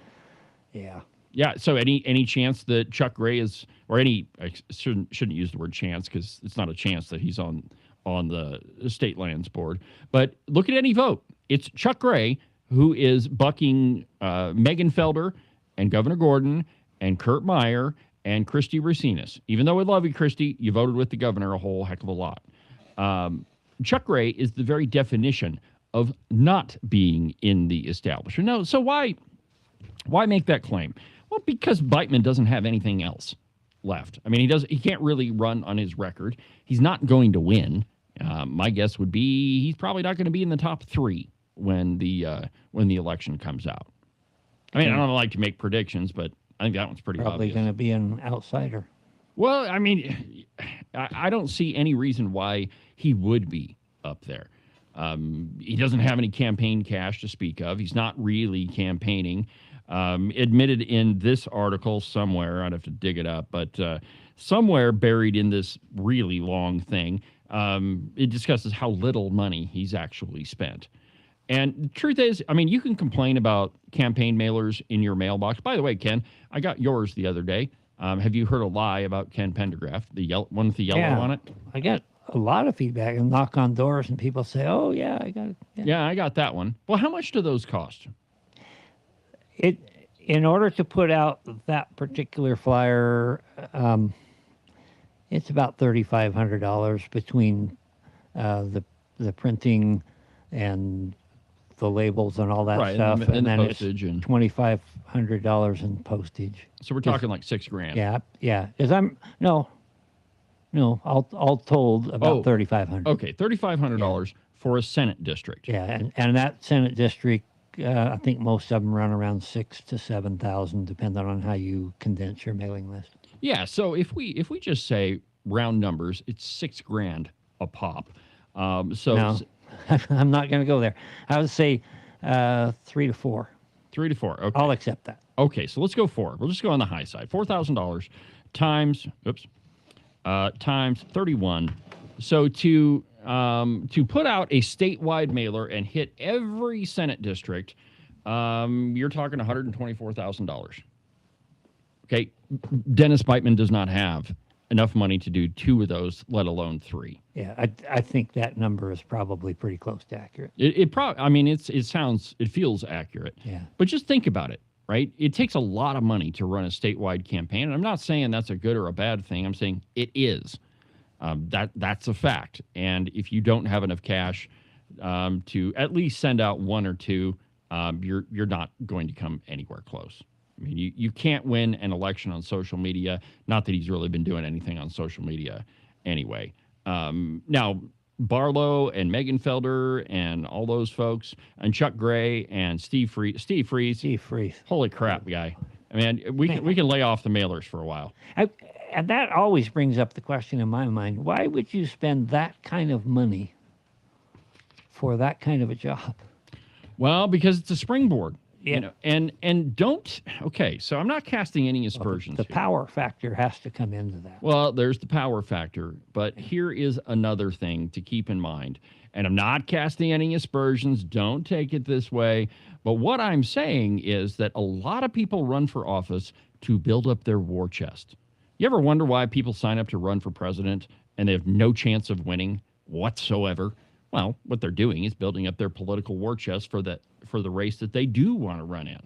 Yeah. Yeah. So any chance that Chuck Gray is, or any, I shouldn't use the word chance because it's not a chance that he's on the state lands board. But look at any vote. It's Chuck Gray who is bucking Megan Felder and Governor Gordon and Kurt Meyer and Christy Racinas. Even though we love you, Christy, you voted with the governor a whole heck of a lot. Chuck Gray is the very definition of not being in the establishment. No, so why make that claim? Well, because Beitman doesn't have anything else left. I mean, he can't really run on his record. He's not going to win. My guess would be he's probably not going to be in the top 3 when the election comes out. I mean, I don't like to make predictions, but I think that one's pretty Probably obvious. going to be an outsider. Well, I mean, I don't see any reason why he would be up there. He doesn't have any campaign cash to speak of. He's not really campaigning. Admitted in this article somewhere, I'd have to dig it up, but somewhere buried in this really long thing, it discusses how little money he's actually spent. And the truth is, I mean, you can complain about campaign mailers in your mailbox. By the way, Ken, I got yours the other day. Have you heard a lie about Ken Pendergraft, the one with the yellow on it? I got a lot of feedback and knock on doors and people say, oh, yeah, I got it. Yeah, I got that one. Well, how much do those cost? In order to put out that particular flyer, it's about $3,500 between the printing and the labels and all that Right, stuff, and the then postage it's and $2,500 in postage. So we're talking like $6,000. Yeah. Because all told about $3,500. Okay, $3,500 for a Senate district. Yeah, and that Senate district, I think most of them run around 6,000 to 7,000, depending on how you condense your mailing list. Yeah, so if we just say round numbers, it's $6,000 a pop. No, I'm not going to go there. I would say 3 to 4. 3 to 4. Okay. I'll accept that. Okay, so let's go 4. We'll just go on the high side. $4,000 times 31. So to put out a statewide mailer and hit every Senate district, you're talking $124,000. Okay, Dennis Beitman does not have enough money to do 2 of those, let alone 3. Yeah, I think that number is probably pretty close to accurate. It feels accurate. Yeah. But just think about it, right? It takes a lot of money to run a statewide campaign, and I'm not saying that's a good or a bad thing. I'm saying it is. That's a fact. And if you don't have enough cash to at least send out 1 or 2, you're not going to come anywhere close. I mean, you can't win an election on social media. Not that he's really been doing anything on social media anyway. Now, Barlow and Megan Felder and all those folks, and Chuck Gray and Steve Freese. Holy crap, guy. I mean, we can lay off the mailers for a while. And that always brings up the question in my mind, why would you spend that kind of money for that kind of a job? Well, because it's a springboard. Yeah. You know, and don't, okay, so I'm not casting any aspersions. The power factor has to come into that. Well, there's the power factor, but here is another thing to keep in mind. And I'm not casting any aspersions. Don't take it this way. But what I'm saying is that a lot of people run for office to build up their war chest. You ever wonder why people sign up to run for president and they have no chance of winning whatsoever? Well, what they're doing is building up their political war chest for the race that they do want to run in.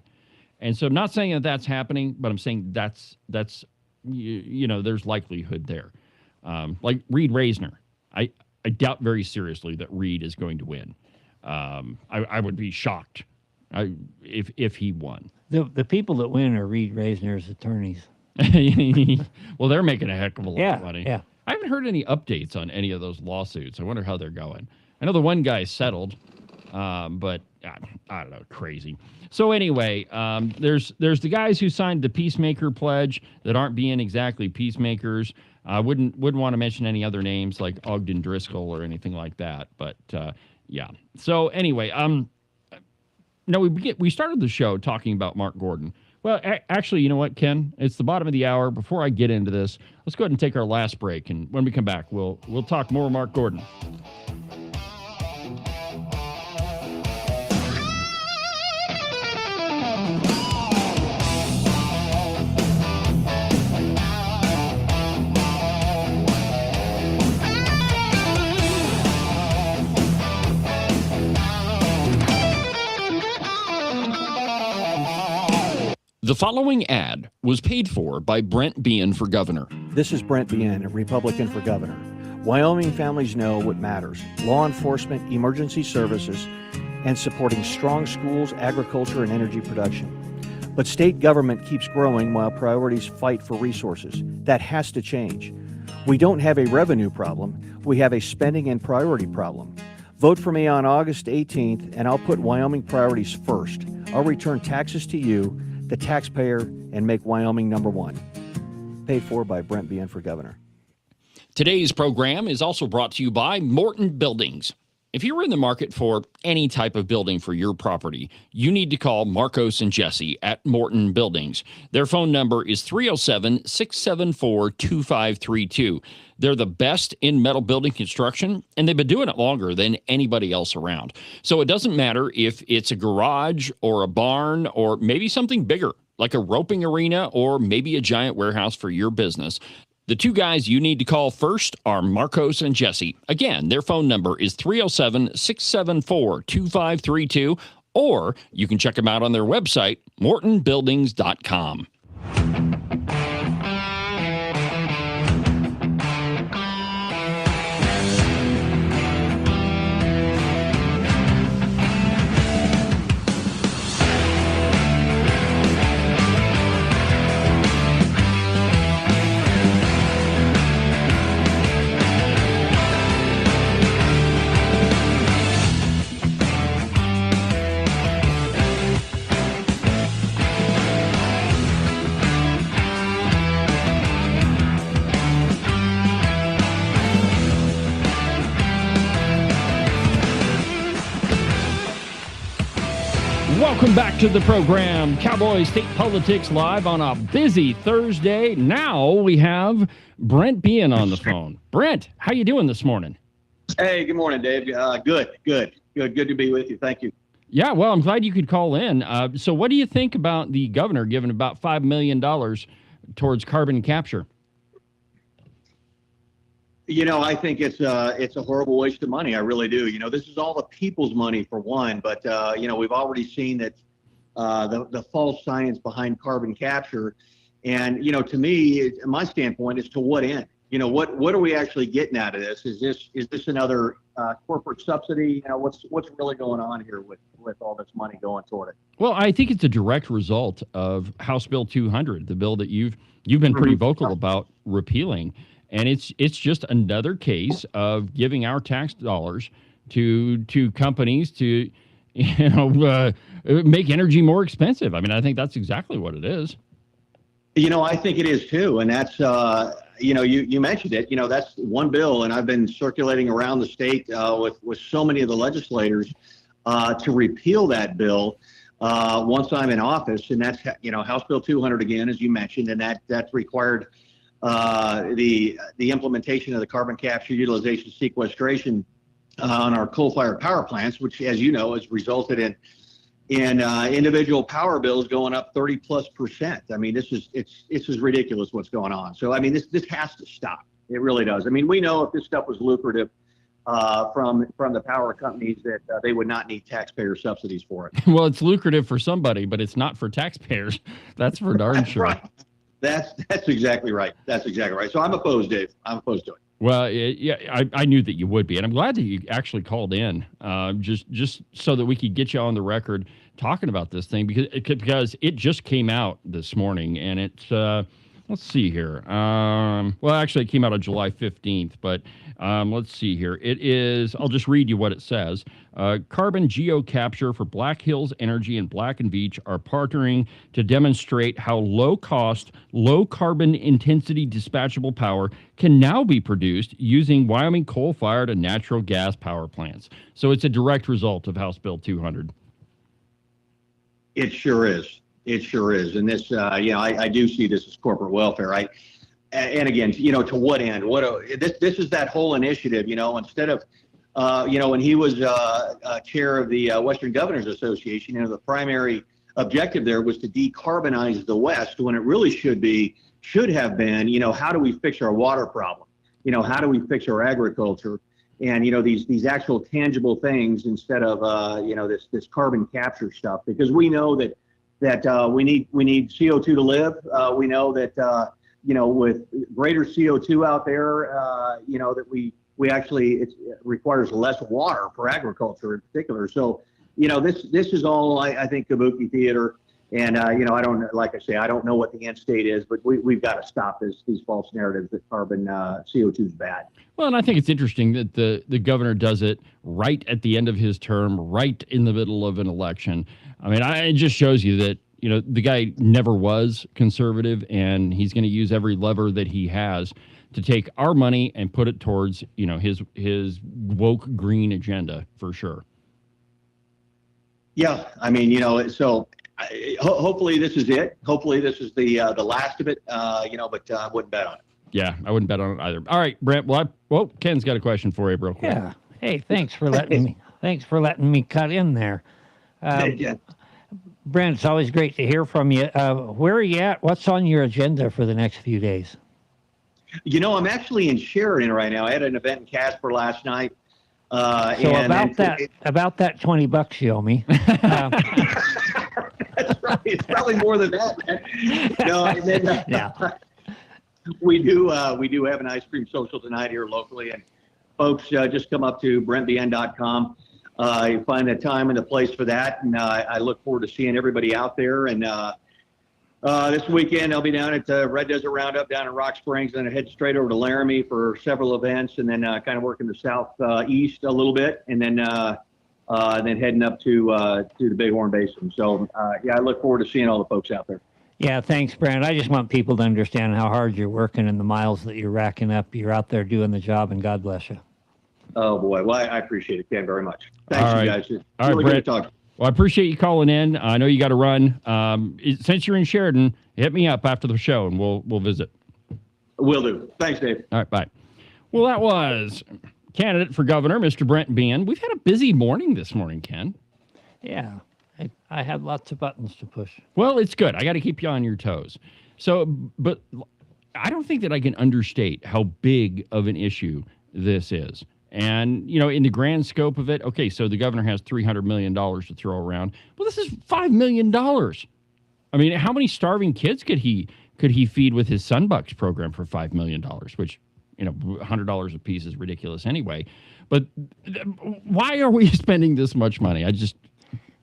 And so I'm not saying that that's happening, but I'm saying that's there's likelihood there. Like Reed Reisner, I doubt very seriously that Reed is going to win. I would be shocked if he won. The people that win are Reed Reisner's attorneys. Well, they're making a heck of a lot of money. Yeah. I haven't heard any updates on any of those lawsuits. I wonder how they're going. I know the one guy settled, but I don't know, crazy. So anyway, there's the guys who signed the Peacemaker Pledge that aren't being exactly peacemakers. I wouldn't want to mention any other names like Ogden Driscoll or anything like that. But yeah. So anyway, no, we started the show talking about Mark Gordon. Well, actually, you know what, Ken? It's the bottom of the hour. Before I get into this, let's go ahead and take our last break, and when we come back, we'll talk more Mark Gordon. The following ad was paid for by Brent Bean for governor. This is Brent Bean, a Republican for governor. Wyoming families know what matters: law enforcement, emergency services, and supporting strong schools, agriculture, and energy production. But state government keeps growing while priorities fight for resources. That has to change. We don't have a revenue problem. We have a spending and priority problem. Vote for me on August 18th, and I'll put Wyoming priorities first. I'll return taxes to you, the taxpayer, and make Wyoming number one. Paid for by Brent Bean for governor. Today's program is also brought to you by Morton Buildings. If you're in the market for any type of building for your property, you need to call Marcos and Jesse at Morton Buildings. Their phone number is 307-674-2532. They're the best in metal building construction, and they've been doing it longer than anybody else around. So it doesn't matter if it's a garage or a barn or maybe something bigger, like a roping arena or maybe a giant warehouse for your business. The two guys you need to call first are Marcos and Jesse. Again, their phone number is 307-674-2532, or you can check them out on their website, mortonbuildings.com. Welcome back to the program, Cowboy State Politics Live on a busy Thursday. Now we have Brent Bean on the phone. Brent, how you doing this morning? Hey, good morning, Dave. Good to be with you. Thank you. Yeah, well, I'm glad you could call in. So what do you think about the governor giving about $5 million towards carbon capture? You know, I think it's a horrible waste of money. I really do. You know, this is all the people's money for one, but you know, we've already seen that the false science behind carbon capture, and you know, to me, my standpoint is to what end? You know, what are we actually getting out of this? Is this another corporate subsidy? You know, what's really going on here with all this money going toward it? Well, I think it's a direct result of House Bill 200, the bill that you've been pretty vocal about repealing. And it's just another case of giving our tax dollars to companies to, you know, make energy more expensive. I mean, I think that's exactly what it is. You know, I think it is too, and that's you know, you mentioned it. You know, that's one bill, and I've been circulating around the state with so many of the legislators to repeal that bill once I'm in office, and that's, you know, House Bill 200 again, as you mentioned, and that's required. The implementation of the carbon capture, utilization, sequestration on our coal-fired power plants, which, as you know, has resulted in and individual power bills going up 30+%. I mean, this is ridiculous what's going on. So I mean, this has to stop. It really does. I mean, we know if this stuff was lucrative from the power companies that they would not need taxpayer subsidies for it. Well, it's lucrative for somebody, but it's not for taxpayers. That's for darn sure. Right. That's exactly right. That's exactly right. So I'm opposed, Dave. I'm opposed to it. Well, yeah, I knew that you would be, and I'm glad that you actually called in, just so that we could get you on the record talking about this thing, because it just came out this morning, and it's let's see here. Well, actually, it came out on July 15th, but let's see here. It is. I'll just read you what it says. Carbon geocapture for Black Hills Energy and Black and Veatch are partnering to demonstrate how low-cost, low-carbon intensity dispatchable power can now be produced using Wyoming coal-fired and natural gas power plants. So it's a direct result of House Bill 200. It sure is. It sure is. And this, I do see this as corporate welfare. And again, to what end? This is that whole initiative. Instead of when he was chair of the Western Governors Association, the primary objective there was to decarbonize the West, when it really should have been, how do we fix our water problem? How do we fix our agriculture? And these actual tangible things, instead of this carbon capture stuff, because we know that we need CO2 to live. We know that with greater CO2 out there, that we actually, it requires less water for agriculture in particular. So, this is all, I think, kabuki theater. And, I don't know what the end state is, but we've got to stop these false narratives that carbon CO2 is bad. Well, and I think it's interesting that the governor does it right at the end of his term, right in the middle of an election. I mean, it just shows you that, the guy never was conservative, and he's going to use every lever that he has to take our money and put it towards, his woke green agenda, for sure. Yeah, I mean, so hopefully this is it. Hopefully this is the last of it, but I wouldn't bet on it. Yeah, I wouldn't bet on it either. All right, Brent. Well, Ken's got a question for you real quick. Yeah. Hey, thanks for letting me cut in there. Yeah. Brent, it's always great to hear from you. Where are you at? What's on your agenda for the next few days? I'm actually in Sheridan right now. I had an event in Casper last night. So about that $20 you owe me. That's right. It's probably more than that, man. No, and then, yeah. We do have an ice cream social tonight here locally, and folks, just come up to brentbn.com. You find the time and the place for that, and I look forward to seeing everybody out there. And this weekend I'll be down at the Red Desert Roundup down in Rock Springs, and then I head straight over to Laramie for several events, and then kind of working the southeast a little bit, and then heading up to the Bighorn Basin. So I look forward to seeing all the folks out there. Yeah, thanks, Brent. I just want people to understand how hard you're working and the miles that you're racking up. You're out there doing the job, and God bless you. Oh, boy. Well, I appreciate it, Ken, very much. Thanks, all right. You guys. It's all really right, good to Brent. talk. Well, I appreciate you calling in. I know you got to run. Since you're in Sheridan, hit me up after the show, and we'll visit. Will do. Thanks, Dave. All right, bye. Well, that was candidate for governor, Mr. Brent Bean. We've had a busy morning this morning, Ken. Yeah, I had lots of buttons to push. Well, it's good. I got to keep you on your toes. So, but I don't think that I can understate how big of an issue this is. And, in the grand scope of it, okay, so the governor has $300 million to throw around. Well, this is $5 million. I mean, how many starving kids could he feed with his Sunbucks program for $5 million, which, $100 a piece is ridiculous anyway. But why are we spending this much money?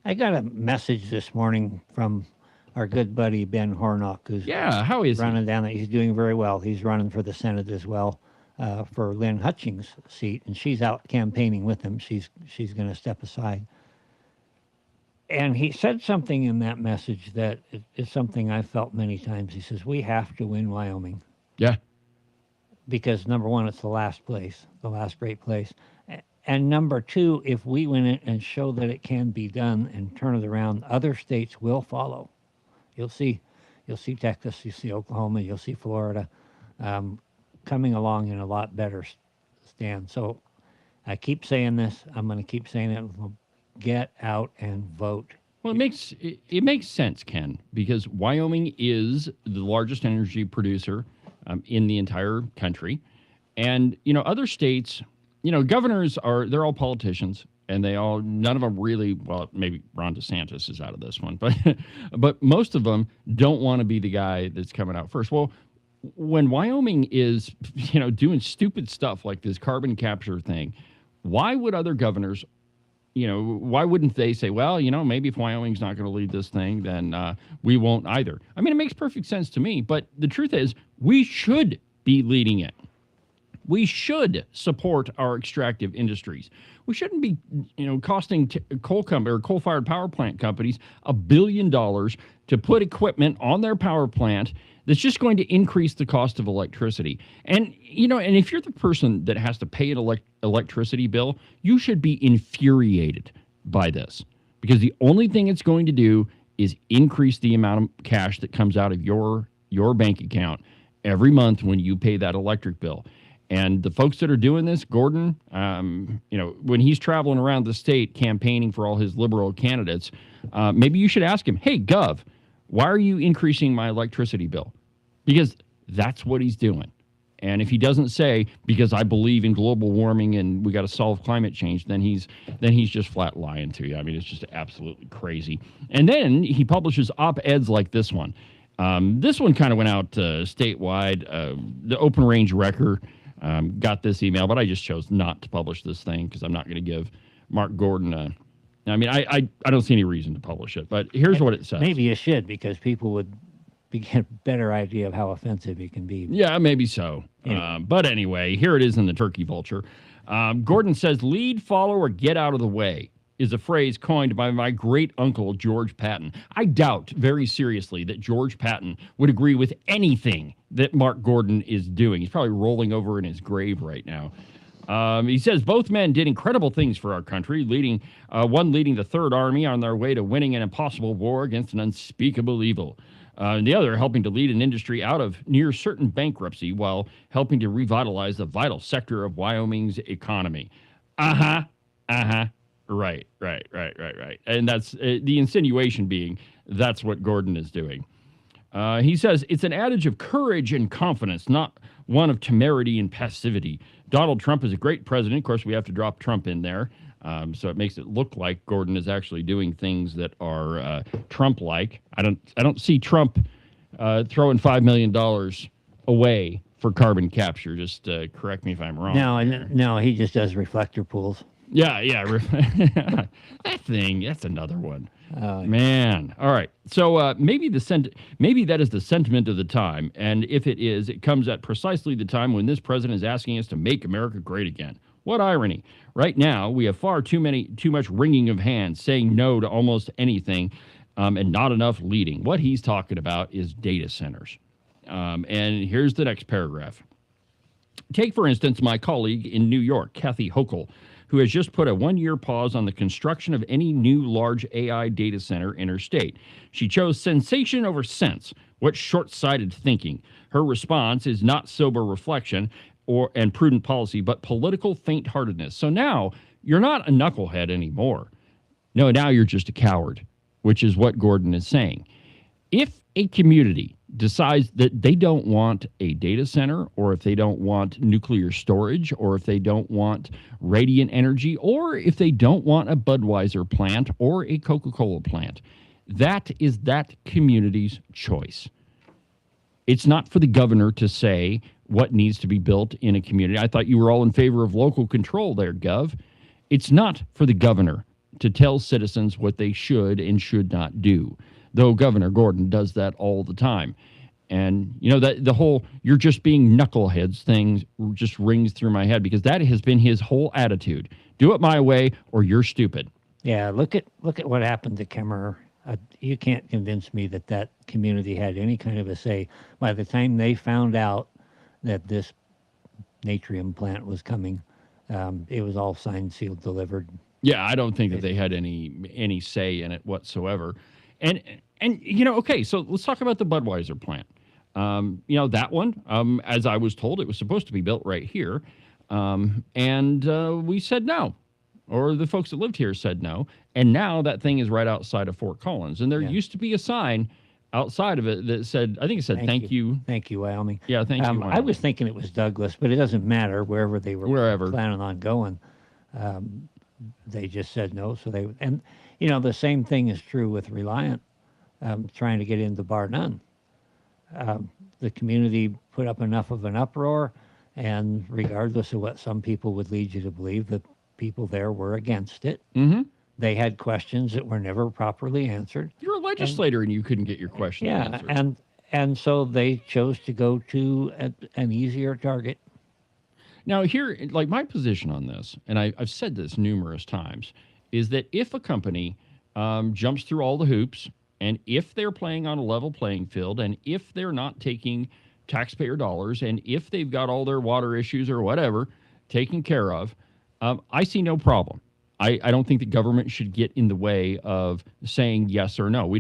I got a message this morning from our good buddy Ben Hornock, who's how is running down there. He's doing very well. He's running for the Senate as well. For Lynn Hutchings' seat, and she's out campaigning with him. She's going to step aside. And he said something in that message that is something I've felt many times. He says, we have to win Wyoming. Yeah. Because, number one, it's the last great place. And number two, if we win it and show that it can be done and turn it around, other states will follow. You'll see Texas, you'll see Oklahoma, you'll see Florida. Coming along in a lot better stand. So I keep saying this. I'm going to keep saying it. Get out and vote. Well, it makes sense, Ken, because Wyoming is the largest energy producer in the entire country, and other states, governors they're all politicians, and none of them really, well, maybe Ron DeSantis is out of this one, but most of them don't want to be the guy that's coming out first. Well, when Wyoming is doing stupid stuff like this carbon capture thing, why would other governors? Why wouldn't they say, well, maybe if Wyoming's not going to lead this thing, then we won't either. I mean, it makes perfect sense to me, but the truth is we should be leading it. We should support our extractive industries. We shouldn't be, costing coal-fired power plant companies $1 billion to put equipment on their power plant that's just going to increase the cost of electricity. And, and if you're the person that has to pay an electricity bill, you should be infuriated by this, because the only thing it's going to do is increase the amount of cash that comes out of your bank account every month when you pay that electric bill. And the folks that are doing this, Gordon, when he's traveling around the state campaigning for all his liberal candidates, maybe you should ask him, hey, Gov, why are you increasing my electricity bill? Because that's what he's doing. And if he doesn't say, because I believe in global warming and we got to solve climate change, then he's just flat lying to you. I mean, it's just absolutely crazy. And then he publishes op-eds like this one. This one kind of went out statewide. The Open Range Wrecker got this email, but I just chose not to publish this thing because I'm not going to give Mark Gordon I don't see any reason to publish it, but here's what it says. Maybe you should, because people would get a better idea of how offensive it can be. Yeah, maybe so. Anyway. But anyway, here it is in the Turkey Vulture. Gordon says, lead, follow, or get out of the way is a phrase coined by my great uncle, George Patton. I doubt very seriously that George Patton would agree with anything that Mark Gordon is doing. He's probably rolling over in his grave right now. He says both men did incredible things for our country, one leading the Third Army on their way to winning an impossible war against an unspeakable evil, and the other helping to lead an industry out of near certain bankruptcy while helping to revitalize the vital sector of Wyoming's economy. Right. And that's the insinuation being that's what Gordon is doing. He says it's an adage of courage and confidence, not one of temerity and passivity. Donald Trump is a great president. Of course, we have to drop Trump in there. So it makes it look like Gordon is actually doing things that are Trump-like. I don't see Trump throwing $5 million away for carbon capture. Just correct me if I'm wrong. No, he just does reflector pools. Yeah. That thing, that's another one. Man. All right. So maybe that is the sentiment of the time. And if it is, it comes at precisely the time when this president is asking us to make America great again. What irony. Right now, we have far too much wringing of hands, saying no to almost anything, and not enough leading. What he's talking about is data centers. And here's the next paragraph. Take, for instance, my colleague in New York, Kathy Hochul, who has just put a 1-year pause on the construction of any new large AI data center in her state. She chose sensation over sense. What short-sighted thinking. Her response is not sober reflection and prudent policy, but political faint-heartedness. So now you're not a knucklehead anymore. No, now you're just a coward, which is what Gordon is saying. If a community decides that they don't want a data center, or if they don't want nuclear storage, or if they don't want radiant energy, or if they don't want a Budweiser plant or a Coca-Cola plant, that is that community's choice. It's not for the governor to say what needs to be built in a community. I thought you were all in favor of local control there, Gov. It's not for the governor to tell citizens what they should and should not do, though Governor Gordon does that all the time. And, that the whole you're just being knuckleheads thing just rings through my head, because that has been his whole attitude. Do it my way or you're stupid. Yeah, look at what happened to Kemmerer. You can't convince me that community had any kind of a say. By the time they found out that this natrium plant was coming, it was all signed, sealed, delivered. Yeah, I don't think that they had any say in it whatsoever. And okay, so let's talk about the Budweiser plant. That one, as I was told, it was supposed to be built right here. And we said no. or the folks that lived here said no. And now that thing is right outside of Fort Collins. And there used to be a sign outside of it that said, I think it said, thank you. Thank you, Wyoming. Yeah, thank you, Wyoming. I was thinking it was Douglas, but it doesn't matter wherever they were planning on going. They just said no. So and the same thing is true with Reliant trying to get into Bar None. The community put up enough of an uproar, and regardless of what some people would lead you to believe, the people there were against it. Mm-hmm. They had questions that were never properly answered. You're a legislator and you couldn't get your questions answered. And so they chose to go to an easier target. Now here, like my position on this, and I've said this numerous times, is that if a company jumps through all the hoops, and if they're playing on a level playing field, and if they're not taking taxpayer dollars, and if they've got all their water issues or whatever taken care of, I see no problem. I don't think the government should get in the way of saying yes or no. We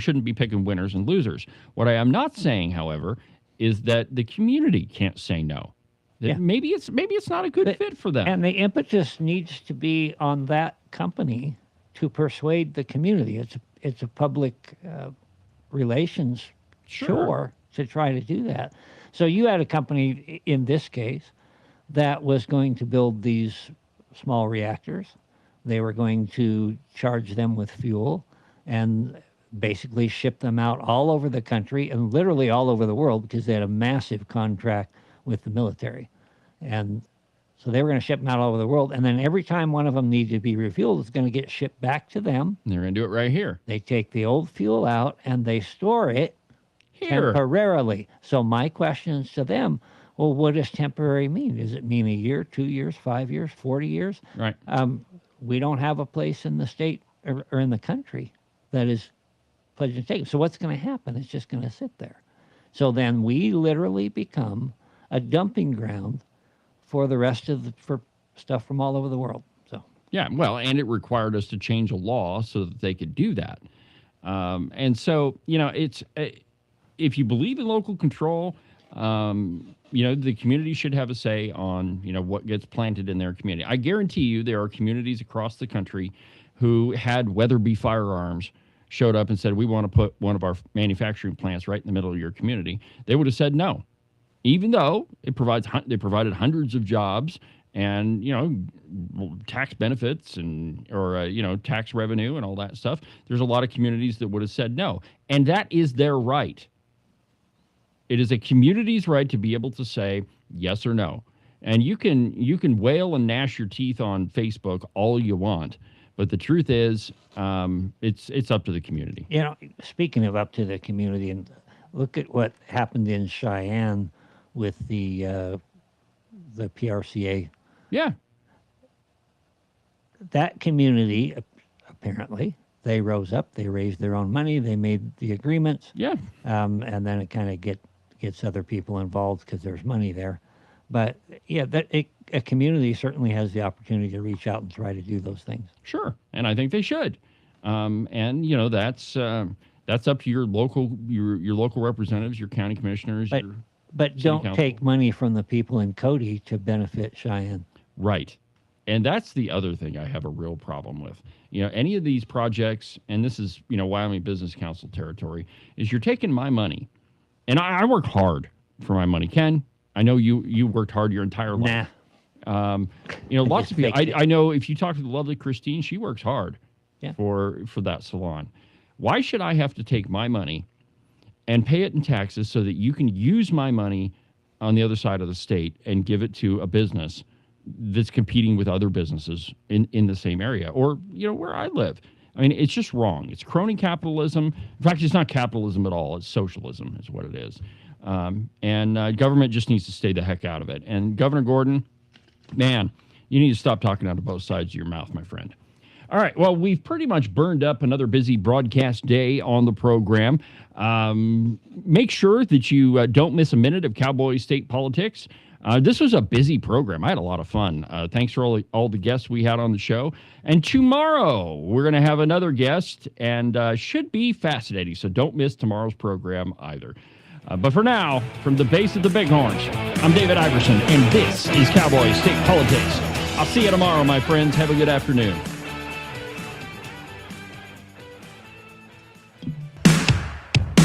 shouldn't be picking winners and losers. What I am not saying, however, is that the community can't say no. That maybe it's not a good fit for them. And the impetus needs to be on that company to persuade the community. It's a public relations chore to try to do that. So you had a company in this case that was going to build these small reactors. They were going to charge them with fuel and basically ship them out all over the country and literally all over the world because they had a massive contract with the military. And so they were going to ship them out all over the world. And then every time one of them needed to be refueled, it's going to get shipped back to them. They're going to do it right here. They take the old fuel out and they store it here temporarily. So my questions to them, well, what does temporary mean? Does it mean a year, 2 years, 5 years, 40 years? Right. We don't have a place in the state or in the country that is pledged to take. So what's going to happen? It's just going to sit there. So then we literally become a dumping ground for the rest of for stuff from all over the world. So yeah, well, and it required us to change a law so that they could do that. And so it's if you believe in local control, the community should have a say on, what gets planted in their community. I guarantee you there are communities across the country who had Weatherby Firearms showed up and said, we want to put one of our manufacturing plants right in the middle of your community. They would have said no, even though they provided hundreds of jobs and, tax benefits or tax revenue and all that stuff. There's a lot of communities that would have said no. And that is their right. It is a community's right to be able to say yes or no. And you can wail and gnash your teeth on Facebook all you want, but the truth is, it's up to the community. Speaking of up to the community, and look at what happened in Cheyenne with the PRCA. Yeah. That community, apparently, they rose up, they raised their own money, they made the agreements. Yeah. And then it kind of gets other people involved because there's money there. But yeah, a community certainly has the opportunity to reach out and try to do those things. Sure, and I think they should. And that's up to your local representatives, your county commissioners. But don't take money from the people in Cody to benefit Cheyenne. Right. And that's the other thing I have a real problem with. Any of these projects, and this is, Wyoming Business Council territory, is you're taking my money. And I worked hard for my money. Ken, I know you worked hard your entire life. Nah. Lots of people. I know if you talk to the lovely Christine, she works hard for that salon. Why should I have to take my money and pay it in taxes so that you can use my money on the other side of the state and give it to a business that's competing with other businesses in the same area or, where I live? I mean, it's just wrong. It's crony capitalism. In fact, it's not capitalism at all. It's socialism is what it is. And government just needs to stay the heck out of it. And Governor Gordon, man, you need to stop talking out of both sides of your mouth, my friend. All right. Well, we've pretty much burned up another busy broadcast day on the program. Make sure that you don't miss a minute of Cowboy State Politics. This was a busy program. I had a lot of fun. Thanks for all the guests we had on the show. And tomorrow, we're going to have another guest, and should be fascinating. So don't miss tomorrow's program either. But for now, from the base of the Bighorns, I'm David Iverson, and this is Cowboy State Politics. I'll see you tomorrow, my friends. Have a good afternoon.